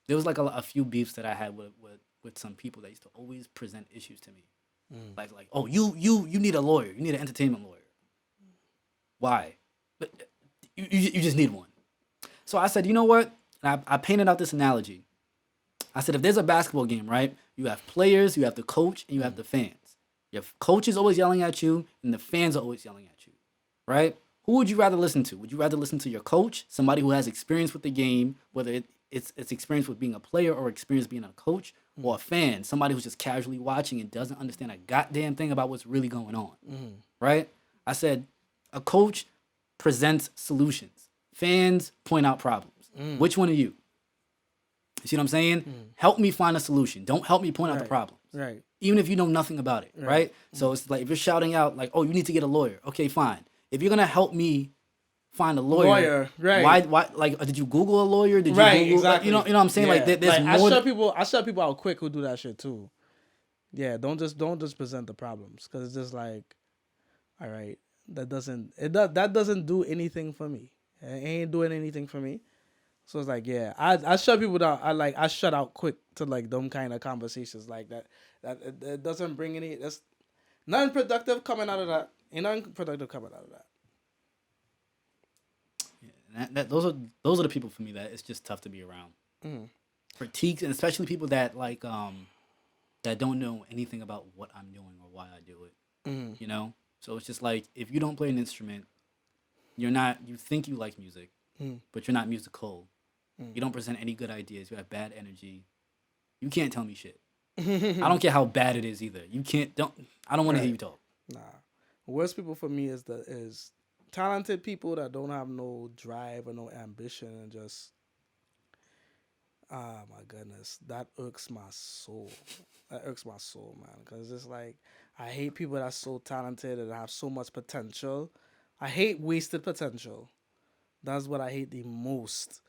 there was like a few beefs that I had with some people that used to always present issues to me. Like, oh, you need a lawyer. You need an entertainment lawyer. Why? But you just need one. So I said, you know what? I painted out this analogy. I said, if there's a basketball game, right? You have players, you have the coach, and you have the fans. Your coach is always yelling at you, and the fans are always yelling at you, right? Who would you rather listen to? Would you rather listen to your coach, somebody who has experience with the game, whether it's experience with being a player or experience being a coach, or a fan, somebody who's just casually watching and doesn't understand a goddamn thing about what's really going on, right? I said, a coach presents solutions. Fans point out problems. Which one are you? You see what I'm saying? Help me find a solution. Don't help me point out the problems. Right. Even if you know nothing about it, right? So it's like if you're shouting out like, oh, you need to get a lawyer. Okay, fine. If you're going to help me find a lawyer, right? Why? Like, did you Google a lawyer? Did you right? Google, Exactly. Like, you know what I'm saying? Yeah. Like, there's like, more. I shut people out quick who do that shit too. Yeah, don't just present the problems because it's just like, all right, that doesn't do anything for me. It ain't doing anything for me. So it's like, yeah, I shut people down. I shut out quick to like them kind of conversations like that. That it doesn't bring any. That's nothing productive coming out of that. Ain't nothing productive coming out of that. Those are the people for me that it's just tough to be around. Critiques, and especially people that like that don't know anything about what I'm doing or why I do it. You know, so it's just like if you don't play an instrument, you think you like music, but you're not musical. You don't present any good ideas. You have bad energy. You can't tell me shit. I don't care how bad it is either. I don't want to hear you talk. Nah, worst people for me is talented people that don't have no drive or no ambition and just, oh my goodness, that irks my soul. That irks my soul, man. Because it's like, I hate people that's so talented and have so much potential. I hate wasted potential. That's what I hate the most.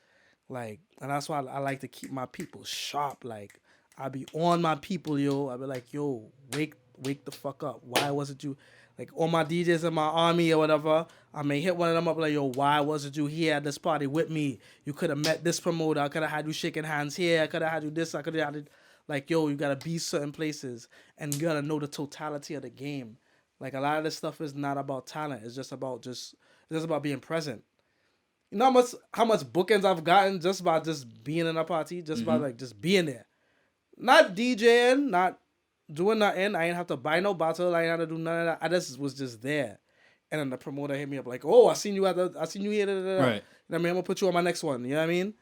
Like, and that's why I like to keep my people sharp. Like, I be on my people, yo. I be like, yo, wake the fuck up. Why wasn't you, like, all my DJs in my army or whatever, I may hit one of them up like, yo, why wasn't you here at this party with me? You could have met this promoter. I could have had you shaking hands here. I could have had you this. I could have had it. Like, yo, you got to be certain places. And you got to know the totality of the game. Like, a lot of this stuff is not about talent. It's just about being present. You know how much bookings I've gotten just by just being in a party, just by like just being there. Not DJing, not doing nothing. I ain't have to buy no bottle. I ain't have to do none of that. I just was just there. And then the promoter hit me up like, oh, I seen you here. Da, da, da. Right. You know what I mean? I'm gonna put you on my next one. You know what I mean?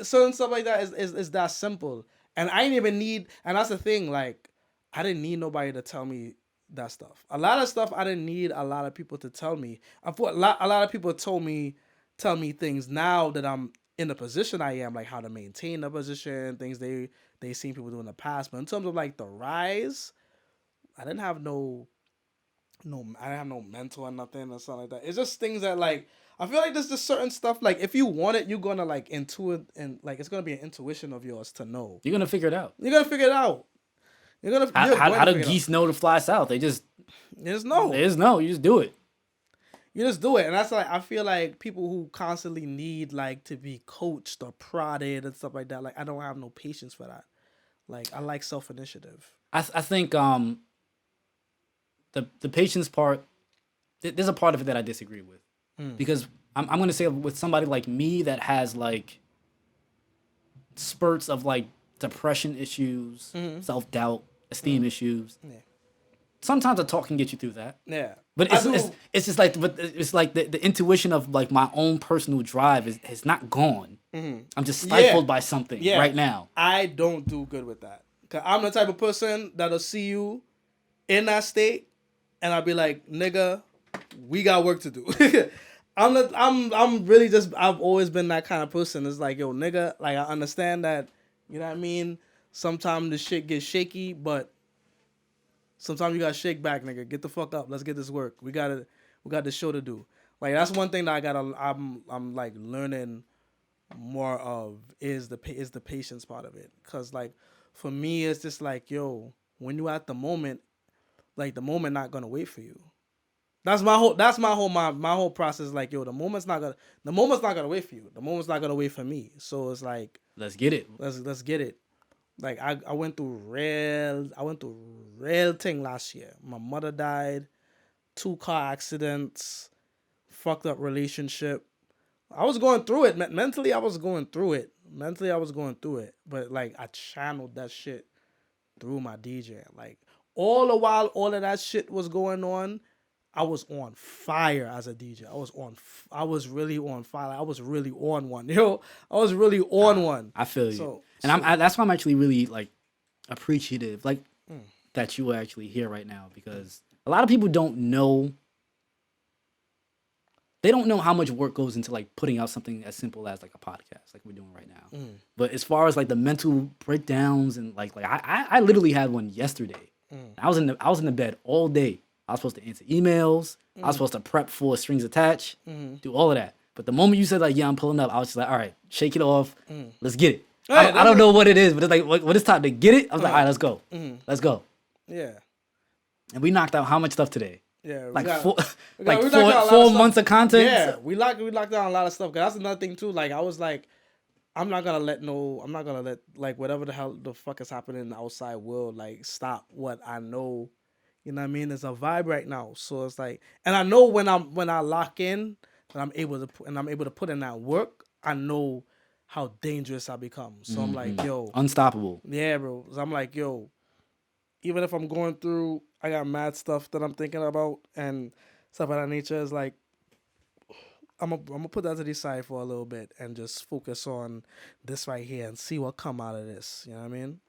Certain stuff like that is that simple. And I didn't even need, and that's the thing, like, I didn't need nobody to tell me that stuff. A lot of stuff I didn't need a lot of people to tell me. I thought a lot of people tell me things now that I'm in the position I am, like how to maintain the position, things they seen people do in the past. But in terms of like the rise, I didn't have no mentor or nothing or something like that. It's just things that like I feel like there's just certain stuff like if you want it, you're gonna like intuit and like it's gonna be an intuition of yours to know. You're gonna figure it out. How do geese know to fly south? They just know. You just do it. You just do it. And that's like, I feel like people who constantly need like to be coached or prodded and stuff like that, like I don't have no patience for that. Like I like self-initiative. I think the patience part, there's a part of it that I disagree with. Because I'm going to say with somebody like me that has like spurts of like depression issues, self-doubt, esteem issues. Yeah. Sometimes a talk can get you through that. Yeah. But it's just like, but it's like the intuition of like my own personal drive is not gone. I'm just stifled by something right now. I don't do good with that. 'Cause I'm the type of person that'll see you in that state, and I'll be like, nigga, we got work to do. I'm really just, I've always been that kind of person. It's like, yo, nigga, like I understand that, you know what I mean? Sometimes the shit gets shaky, but sometimes you gotta shake back, nigga. Get the fuck up. Let's get this work. We got this show to do. Like that's one thing that I'm like learning more of is the patience part of it. Cause like for me, it's just like, yo, when you at the moment, like the moment not gonna wait for you. That's my whole process. Like, yo, the moment's not gonna wait for you. The moment's not gonna wait for me. So it's like, let's get it. Let's get it. Like I went through real thing last year. My mother died, 2 car accidents, fucked up relationship. I was going through it. Mentally, I was going through it. But like I channeled that shit through my DJ. Like all the while all of that shit was going on, I was on fire as a DJ. I was really on fire. I was really on one. Yo, I was really on one. I feel you. That's why I'm actually really like appreciative, like that you are actually here right now, because a lot of people don't know. They don't know how much work goes into like putting out something as simple as like a podcast, like we're doing right now. But as far as like the mental breakdowns and like I literally had one yesterday. I was in the bed all day. I was supposed to answer emails. I was supposed to prep for strings attached, do all of that. But the moment you said like, yeah, I'm pulling up, I was just like, all right, shake it off. Let's get it. I don't know what it is, but it's like, when it's time to get it, I was like, all right, let's go. Let's go. Yeah. And we knocked out how much stuff today? Yeah. Like we four months of content? Yeah. We locked down a lot of stuff. Cause that's another thing too. Like I was like, I'm not gonna let like whatever the hell the fuck is happening in the outside world like stop what I know. You know what I mean? There's a vibe right now. So it's like, and I know when I lock in and I'm able to put in that work, I know how dangerous I become. So I'm like, yo, unstoppable. Yeah, bro. So I'm like, yo, even if I'm going through, I got mad stuff that I'm thinking about and stuff of that nature. Is like, I'm gonna put that to the side for a little bit and just focus on this right here and see what come out of this. You know what I mean?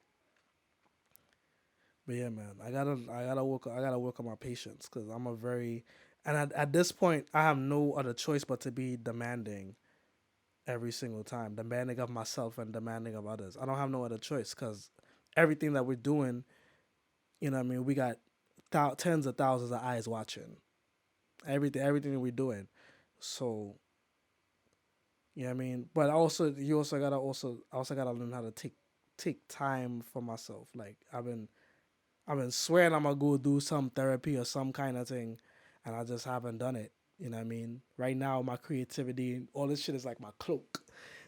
But yeah, man, I gotta work on my patience because I'm a very, and at this point, I have no other choice but to be demanding every single time, demanding of myself and demanding of others. I don't have no other choice because everything that we're doing, you know what I mean, we got tens of thousands of eyes watching everything that we're doing. So, you know what I mean? But I also gotta learn how to take time for myself. Like I've been swearing I'm gonna go do some therapy or some kind of thing, and I just haven't done it. You know what I mean? Right now, my creativity, all this shit is like my cloak.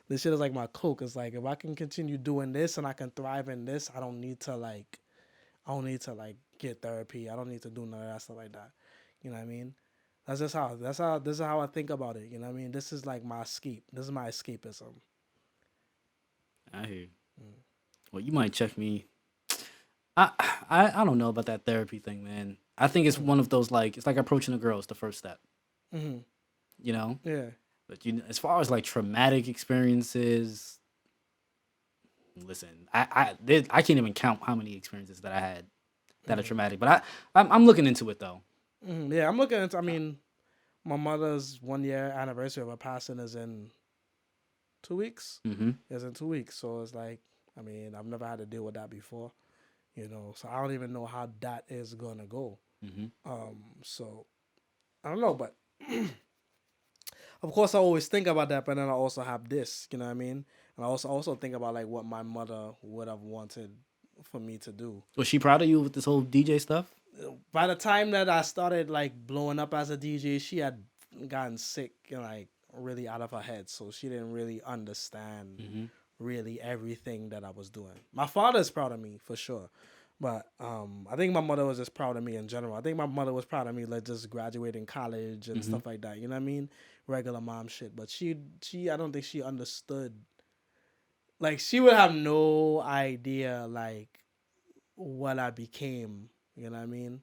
This shit is like my cloak. It's like if I can continue doing this and I can thrive in this, I don't need to get therapy. I don't need to do none of that stuff like that. You know what I mean? This is how I think about it. You know what I mean? This is like my escape. This is my escapism. I hear you. Well, you might check me. I don't know about that therapy thing, man. I think it's one of those like it's like approaching a girl is the first step. You know? Yeah. But as far as like traumatic experiences, listen, I can't even count how many experiences that I had that are traumatic. But I'm looking into it though. Yeah, I'm looking into. I mean, my mother's 1 year anniversary of her passing is in 2 weeks. It's in 2 weeks, so it's like, I mean, I've never had to deal with that before. You know, so I don't even know how that is gonna go. So I don't know, but of course I always think about that. But then I also have this, you know what I mean? And I also think about like what my mother would have wanted for me to do. Was she proud of you with this whole DJ stuff? By the time that I started like blowing up as a DJ, she had gotten sick and like really out of her head, so she didn't really understand really everything that I was doing. My father's proud of me for sure. But I think my mother was just proud of me in general. I think my mother was proud of me like just graduating college and Mm-hmm. stuff like that. You know what I mean? Regular mom shit. But she I don't think she understood. Like she would have no idea like what I became. You know what I mean?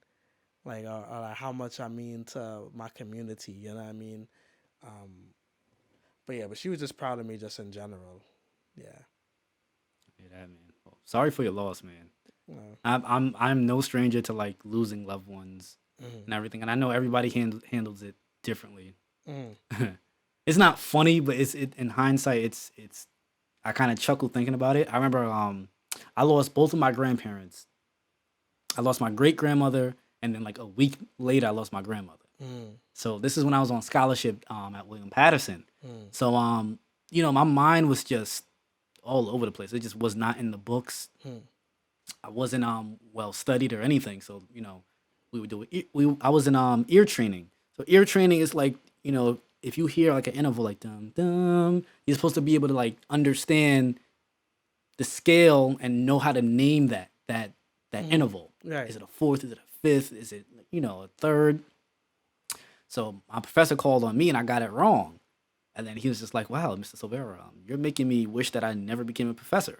Or like how much I mean to my community. You know what I mean? Um, but yeah, but she was just proud of me just in general. Yeah. Yeah, that man. Well, sorry for your loss, man. Uh, I'm no stranger to like losing loved ones mm, and everything, and I know everybody handles it differently. mm, It's not funny, but in hindsight, it's I kind of chuckle thinking about it. I remember I lost both of my grandparents. I lost my great grandmother, and then like a week later, I lost my grandmother. mm, So this is when I was on scholarship at William Patterson. mm, So my mind was just all over the place. It just was not in the books. mm, I wasn't well studied or anything. So we would do it. I was in ear training. So ear training is like if you hear like an interval like dum dum, you're supposed to be able to like understand the scale and know how to name that mm. interval. Right. Is it a fourth? Is it a fifth? Is it a third? So my professor called on me and I got it wrong. And then he was just like, "Wow, Mr. Silvera, you're making me wish that I never became a professor."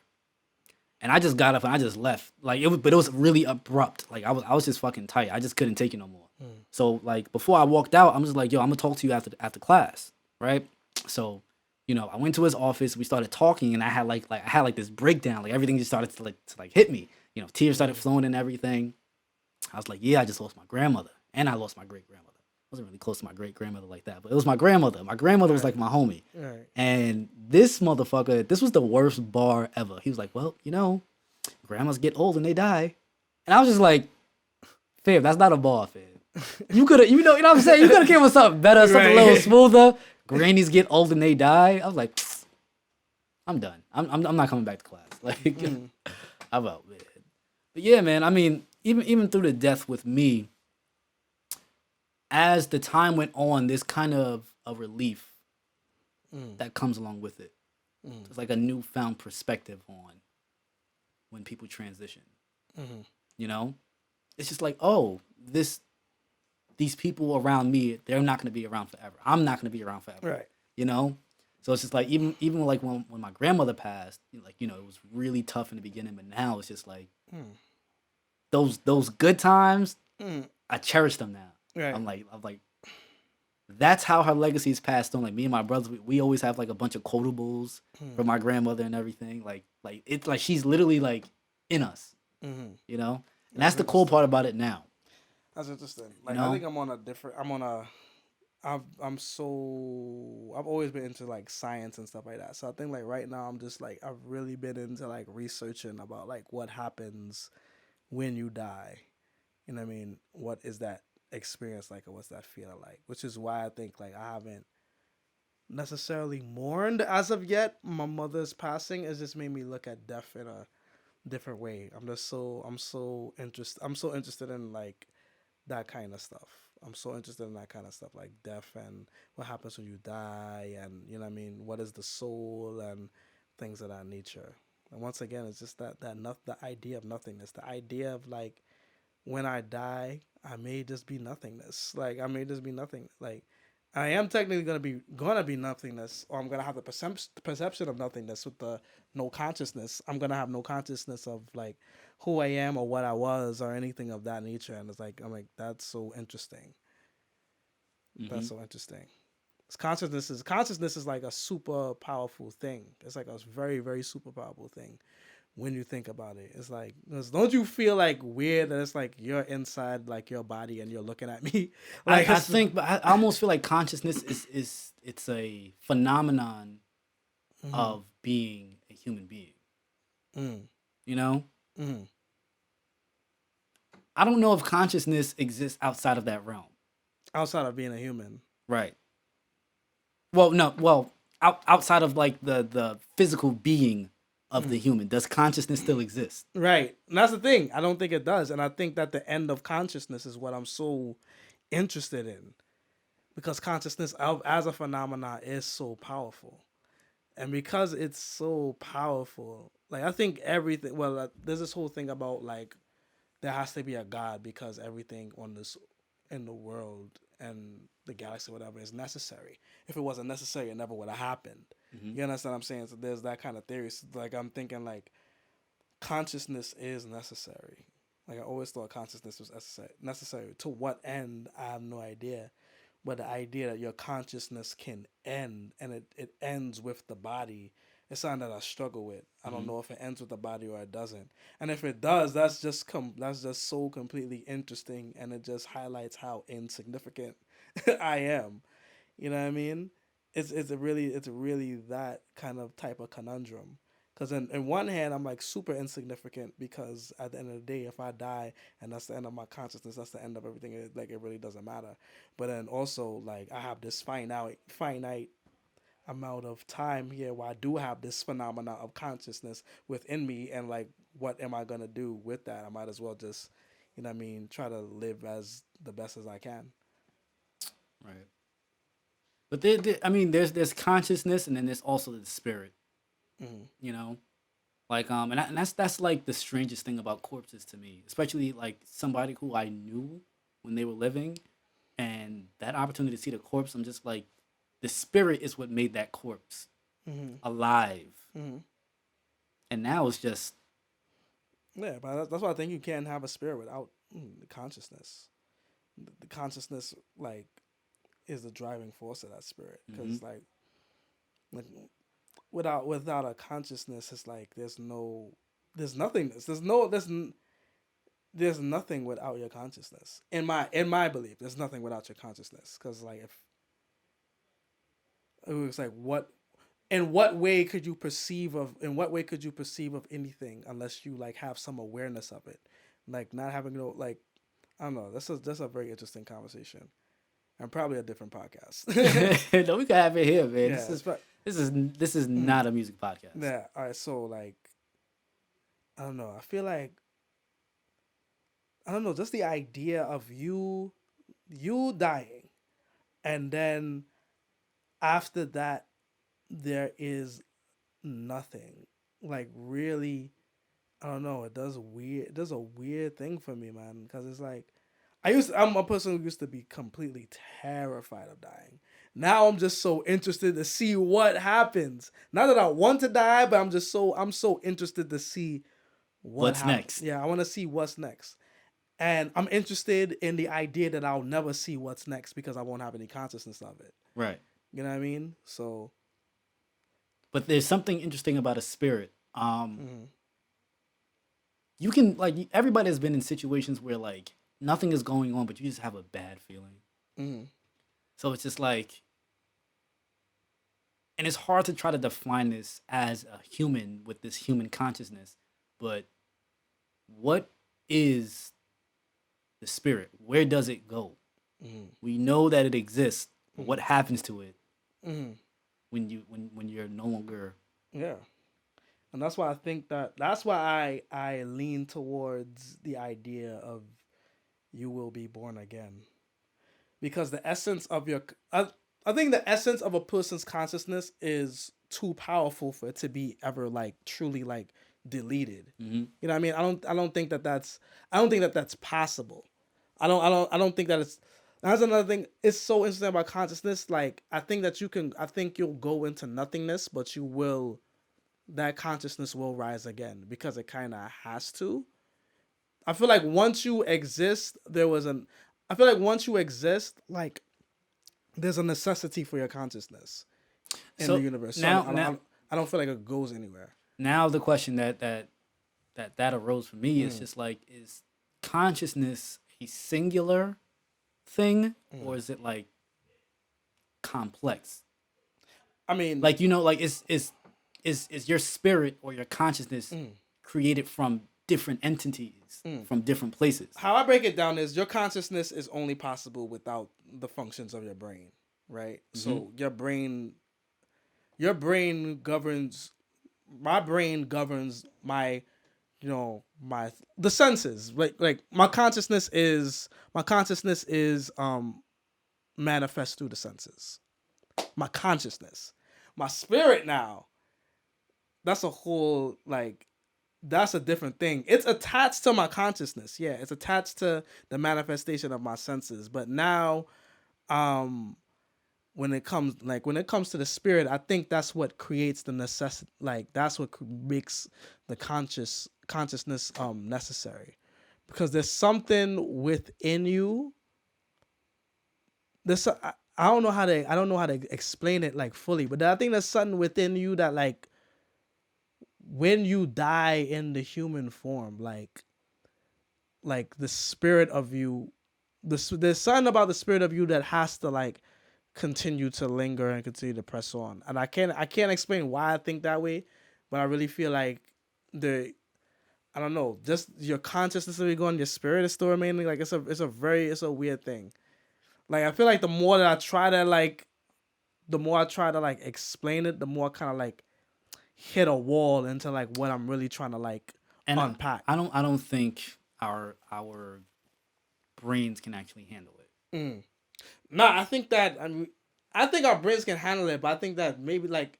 And I just got up and I just left. Like but it was really abrupt. Like I was just fucking tight. I just couldn't take it no more. Mm, So like before I walked out, I'm just like, "Yo, I'm gonna talk to you after class, right?" So, I went to his office. We started talking, and I had like this breakdown. Like everything just started to hit me. Tears started mm, flowing and everything. I was like, "Yeah, I just lost my grandmother, and I lost my great grandmother. I wasn't really close to my great grandmother like that, but it was my grandmother. My grandmother was right. like my homie." Right. And this motherfucker, this was the worst bar ever. He was like, "Well, grandmas get old and they die." And I was just like, "Fam, that's not a bar, fam. You could have, you know what I'm saying? You could have came with something better, something a little Right. smoother. Grannies get old and they die." I was like, "I'm done. I'm not coming back to class." Like, Mm, I'm out, man. But yeah, man. I mean, even through the death with me, as the time went on, there's kind of a relief mm, that comes along with it. mm, It's like a newfound perspective on when people transition. mm. You know, it's just like, oh, these people around me, they're not going to be around forever. I'm not going to be around forever. Right. You know, so it's just like even like when my grandmother passed, like it was really tough in the beginning, but now it's just like Mm, those good times. mm. I cherish them now. Right. I'm like that's how her legacy is passed on. Like me and my brothers, we always have like a bunch of quotables Mm, from my grandmother and everything. Like it's like she's literally like in us, mm. and That's that's the cool interesting. part about it now. That's interesting. You Like I know, think I'm on a different. I'm on a. I'm so. I've always been into like science and stuff like that. So I think like right now I'm just like I've really been into like researching about like what happens when you die. You know what I mean? What is that experience like, or what's that feeling like? Which is why I think like I haven't necessarily mourned as of yet. My mother's passing has just made me look at death in a different way. I'm so interested in like that kind of stuff. I'm so interested in that kind of stuff, like death and what happens when you die, and you know what I mean. What is the soul and things of that nature. And once again, it's just the idea of nothingness, the idea of like when I die, I may just be nothingness. Like I may just be nothing. Like I am technically gonna be nothingness, or I'm gonna have the perception of nothingness with the no consciousness. I'm gonna have no consciousness of like who I am or what I was or anything of that nature. And it's like I'm like that's so interesting. hmm That's so interesting. Consciousness is like a super powerful thing. It's like a very very super powerful thing when you think about it. It's like, 'cause don't you feel like weird that it's like you're inside like your body and you're looking at me? I Like I it's think, but I almost feel like consciousness is it's a phenomenon mm, of being a human being. mm, You know, mm. I don't know if consciousness exists outside of that realm. Outside of being a human. Right. Well, no. Well, outside of like the physical being of the Mm. human, does consciousness still exist? Right. And that's the thing. I don't think it does. And I think that the end of consciousness is what I'm so interested in. Because consciousness as a phenomena is so powerful. And because it's so powerful, like I think everything, well, there's this whole thing about like there has to be a God because everything on this in the world and the galaxy, whatever, is necessary. If it wasn't necessary, it never would have happened. Mm-hmm. You understand what I'm saying? So there's that kind of theory. So like I'm thinking like consciousness is necessary. Like I always thought consciousness was necessary. Necessary to what end? I have no idea. But the idea that your consciousness can end and it ends with the body is something that I struggle with. I don't know if it ends with the body or it doesn't. And if it does, that's just so completely interesting, and it just highlights how insignificant I am. You know what I mean? It's really that kind of type of conundrum. Because in one hand, I'm like super insignificant because at the end of the day, if I die and that's the end of my consciousness, that's the end of everything. Like it really doesn't matter. But then also like I have this finite amount of time here where I do have this phenomena of consciousness within me, and like what am I gonna do with that? I might as well just, you know what I mean, try to live as the best as I can. Right. But I mean, there's consciousness, and then there's also the spirit. Mm-hmm. You know, like and that's like the strangest thing about corpses to me, especially like somebody who I knew when they were living, and that opportunity to see the corpse, I'm just like, the spirit is what made that corpse Mm-hmm. alive, Mm-hmm. and now it's just Yeah, but that's why I think you can't have a spirit without the consciousness. The consciousness, like, is the driving force of that spirit. mm-hmm. Because like without a consciousness, it's like there's nothingness. There's nothing without your consciousness. In my belief, there's nothing without your consciousness. Because like if it was like in what way could you perceive of anything unless you like have some awareness of it, like not having no like I don't know. That's a very interesting conversation, and probably a different podcast. no, we can have it here, man. Yeah, This is not a music podcast. yeah. All right, so like I don't know. I feel like I don't know. Just the idea of you dying, and then after that there is nothing. Like really, I don't know. It does a weird thing for me, man. Because it's like I'm a person who used to be completely terrified of dying. Now I'm just so interested to see what happens. Not that I want to die, but I'm so interested to see what What's happens. next? Yeah, I want to see what's next. And I'm interested in the idea that I'll never see what's next because I won't have any consciousness of it. Right. You know what I mean? So, But there's something interesting about a spirit. mm-hmm. You can like everybody has been in situations where like nothing is going on, but you just have a bad feeling. Mm-hmm. So it's just like, and it's hard to try to define this as a human with this human consciousness. But what is the spirit? Where does it go? Mm-hmm. We know that it exists, but what happens to it Mm-hmm. when you're no longer? Yeah. And that's why I think that's why I lean towards the idea of you will be born again. Because the essence of I think the essence of a person's consciousness is too powerful for it to be ever like truly like deleted. Mm-hmm. You know what I mean? I don't think that that's possible. I don't think that it's that's another thing. It's so interesting about consciousness. Like I think you'll go into nothingness, but that consciousness will rise again because it kind of has to. I feel like once you exist, I feel like once you exist, like there's a necessity for your consciousness in So the universe. So I don't feel like it goes anywhere. now the question that arose for me is just like, is consciousness a singular thing, or is it like complex? I mean, Like, you know, like is your spirit or your consciousness created from different entities from different places? how I break it down is your consciousness is only possible without the functions of your brain, right? So your brain governs my brain governs my the senses. Like my consciousness is manifest through the senses. My consciousness. My spirit now, that's a whole like that's a different thing. It's attached to my consciousness. Yeah, it's attached to the manifestation of my senses. But now, um, when it comes to the spirit, I think that's what creates the necessity. Like that's what makes the consciousness necessary, because there's something within you. There's I don't know how to explain it like fully, but I think there's something within you that like when you die in the human form, like the spirit of you, there's something about the spirit of you that has to like continue to linger and continue to press on. And I can't explain why I think that way, but I really feel like the I don't know, just your consciousness is going, your spirit is still remaining. Like it's a weird thing. Like I feel like the more I try to like explain it, the more I kind of like hit a wall into like what I'm really trying to like And unpack. I don't think our brains can actually handle it. Nah, I think our brains can handle it, but I think that maybe like,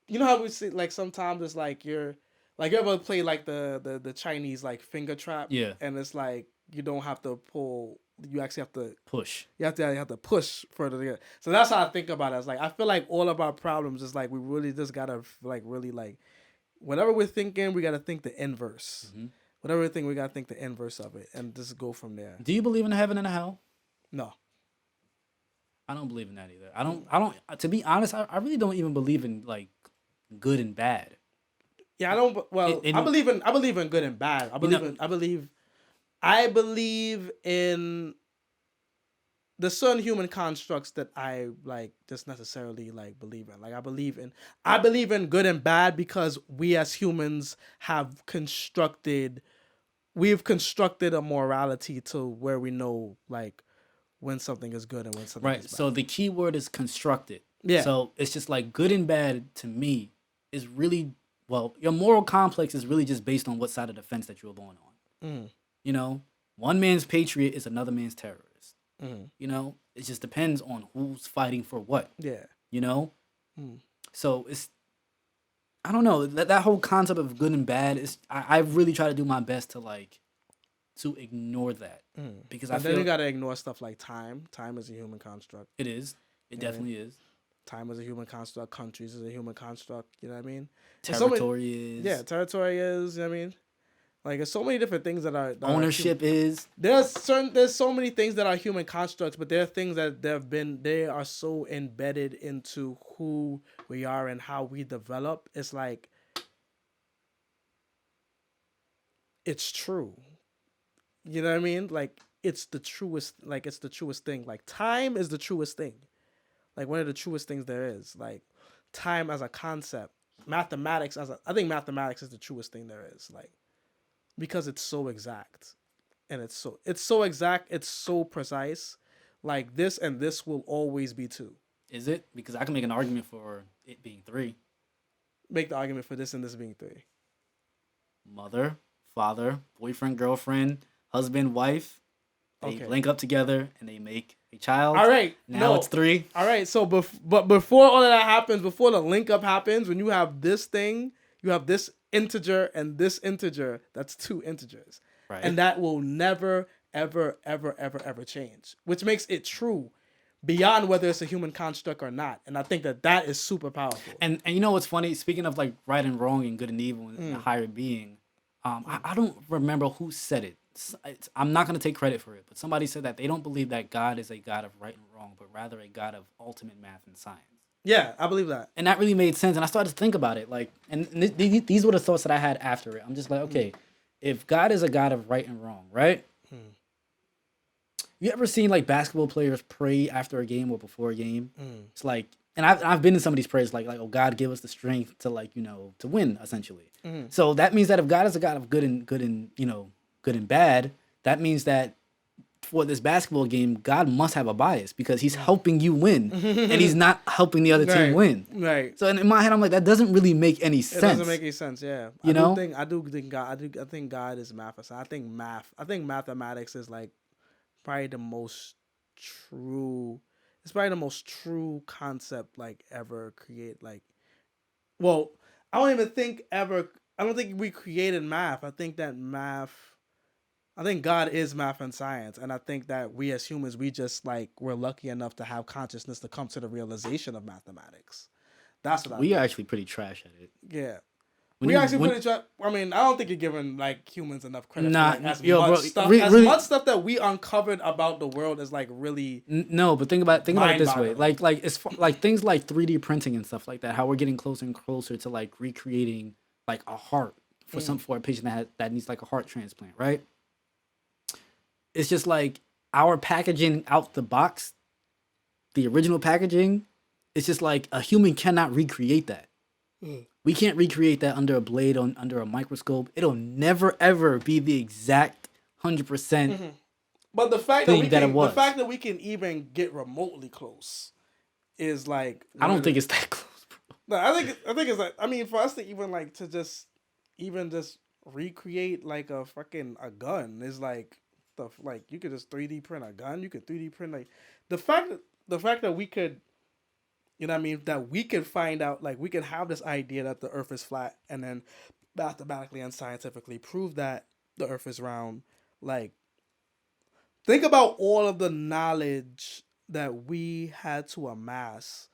you know how we see like sometimes it's like you ever play like the Chinese like finger trap, Yeah. and it's like you don't have to pull, you actually have to Push. you have to push further to get. So that's how I think about it. It's like I feel like all of our problems is like we really just gotta like really like whatever we're thinking, we gotta think the inverse. Mm-hmm. Whatever we think, we gotta think the inverse of it, and just go from there. Do you believe in a heaven and a hell? No. I don't believe in that either. I don't. To be honest, I really don't even believe in like good and bad. Yeah, I don't. Well, I believe in good and bad. I believe in the certain human constructs that I like just necessarily like believe in. Like I believe in good and bad because we as humans we've constructed a morality to where we know like when something is good and when something is bad. So the key word is constructed. Yeah. So it's just like good and bad to me is really, well, your moral complex is really just based on what side of the fence that you're born on. You know, one man's patriot is another man's terrorist. You know, it just depends on who's fighting for what. Yeah. You know? So it's, I don't know, that whole concept of good and bad is, I really try to do my best to like, to ignore that. Because I feel then you gotta ignore stuff like time. Time is a human construct. it is. It definitely is. Time is a human construct. Countries is a human construct. You know what I mean? Territory is. Yeah, territory is. You know what I mean? Like there's so many different things that are Ownership is. There's so many things that are human constructs, but there are things that they are so embedded into who we are and how we develop. It's like it's true. You know what I mean? Like it's the truest thing. Like time is the truest thing. Like one of the truest things there is. Like time as a concept. I think mathematics is the truest thing there is. Like because it's so exact. And it's so exact, it's so precise. Like this and this will always be 2. Is it? Because I can make an argument for it being 3. Make the argument for this and this being 3. Mother, father, boyfriend, girlfriend, husband, wife. They link up together and they make a child. All right. Now it's 3. All right. So, but before all of that happens, before the link up happens, when you have this thing, you have this integer and this integer. That's 2 integers, Right. And that will never, ever, ever, ever, ever change. Which makes it true, beyond whether it's a human construct or not. And I think that is super powerful. And you know what's funny? Speaking of like right and wrong and good and evil and a higher being, I don't remember who said it. I'm not going to take credit for it, but somebody said that they don't believe that God is a God of right and wrong, but rather a God of ultimate math and science. Yeah, I believe that. And that really made sense. And I started to think about it. Like, and these were the thoughts that I had after it. I'm just like, okay, if God is a God of right and wrong, right? You ever seen like basketball players pray after a game or before a game? It's like, and I've been in some of these prayers like, oh God, give us the strength to like, to win essentially. So that means that if God is a God of good and good and bad, that means that for this basketball game, God must have a bias because he's helping you win and he's not helping the other team win. Right. So in my head, I'm like, that doesn't really make any sense. It doesn't make any sense. Yeah. I think God is math. I think mathematics is like probably the most true. It's probably the most true concept like ever create. Like, well, I don't even think ever I don't think we created math. I think God is math and science, and I think that we as humans, we just like we're lucky enough to have consciousness to come to the realization of mathematics. That's what I We are think. actually pretty trash at it. Yeah, When we you actually when pretty try. I mean, I don't think you're giving like humans enough credit for nah, like as yo, much bro, stuff really, that we uncovered about the world is like really no, but think about it this way, mind-boggling. like things like 3D printing and stuff like that. How we're getting closer and closer to like recreating like a heart for a patient that needs like a heart transplant, right? It's just like our packaging out the box, the original packaging. It's just like a human cannot recreate that. We can't recreate that under a blade under a microscope. It'll never ever be the exact 100% But thing that it the was. fact that we can even get remotely close is like I one don't of think the. it's that close, bro. No, I think it's like I mean for us to even like to just even just recreate like a fucking a gun is like stuff like you could just 3D print a gun. You could 3D print like the fact that we could you know what I mean that we could find out like we could have this idea that the Earth is flat and then mathematically and scientifically prove that the Earth is round. Like think about all of the knowledge that we had to amass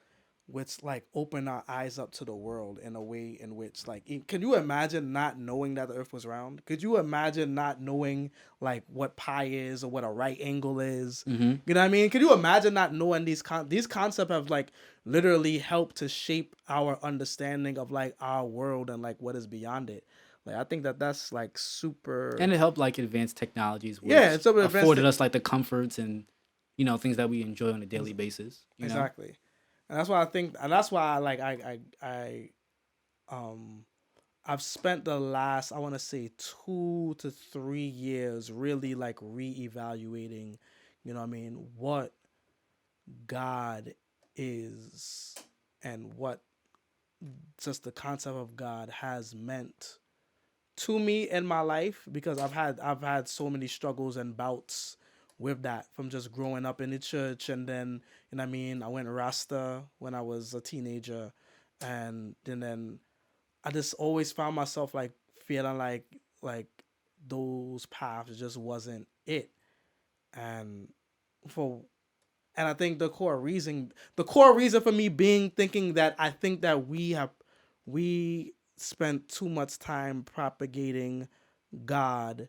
which like open our eyes up to the world in a way in which like can you imagine not knowing that the earth was round? Could you imagine not knowing like what pi is or what a right angle is? You know what I mean? Could you imagine not knowing these concepts have like literally helped to shape our understanding of like our world and like what is beyond it? Like I think that that's like super. And it helped like advanced technologies, Yeah, which it's super advanced. afforded us like the comforts and things that we enjoy on a daily basis. Exactly. And that's why I think, and that's why I like I've spent the last I want to say 2 to 3 years really like reevaluating, you know what I mean, what God is and what just the concept of God has meant to me in my life because I've had so many struggles and bouts with that from just growing up in the church and then you know what I mean I went Rasta when I was a teenager and then I just always found myself like feeling like those paths just wasn't it and for and I think the core reason for me being thinking that I think that we spent too much time propagating God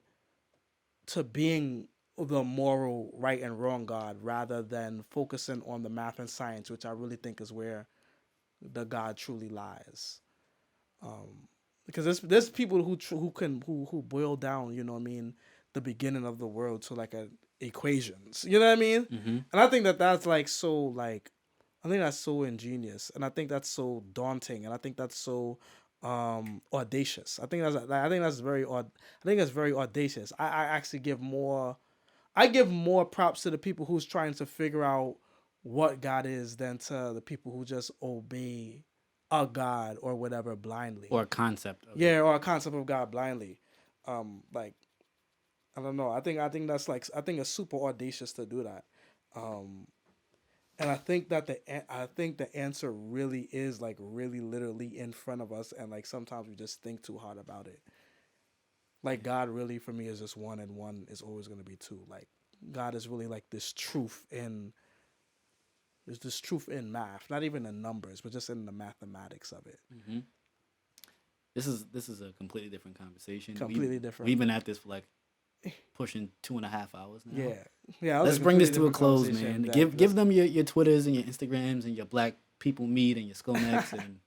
to being the moral right and wrong God rather than focusing on the math and science, which I really think is where the God truly lies. Because there's people who boil down, you know what I mean, the beginning of the world to like a equations, you know what I mean, and I think that that's like so like I think that's so ingenious, and I think that's so daunting, and I think that's so audacious. I think that's very I think that's very audacious. I actually give more props to the people who's trying to figure out what God is than to the people who just obey a God or whatever blindly. Or a concept of it. Yeah, or a concept of God blindly. Like I don't know. I think that's like I think it's super audacious to do that. Um, and I think the answer really is like really literally in front of us, and like sometimes we just think too hard about it. Like God really for me is just one, and one is always gonna be two. Like God is really like this truth in there's this truth in math, not even in numbers, but just in the mathematics of it. This is a completely different conversation. Completely different. We've been at this for like pushing 2.5 hours now. Yeah, yeah. That was Let's a bring this completely to a close, different man. conversation. Give them your Twitters and your Instagrams and your Black People Meet and your Scomex and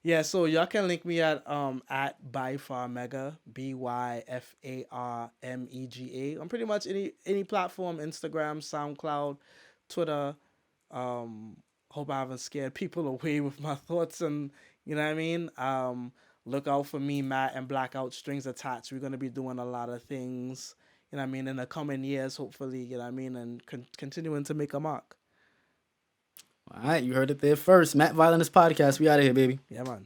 Yeah, so y'all can link me at ByFar Mega ByFarMega. I'm pretty much any platform, Instagram, SoundCloud, Twitter. Hope I haven't scared people away with my thoughts and you know what I mean. Look out for me, Matt, and Blackout Strings Attached. We're gonna be doing a lot of things, you know what I mean, in the coming years, hopefully, you know what I mean, and continuing to make a mark. all right, you heard it there first. Matt Violinist Podcast. We out of here, baby. Yeah, man.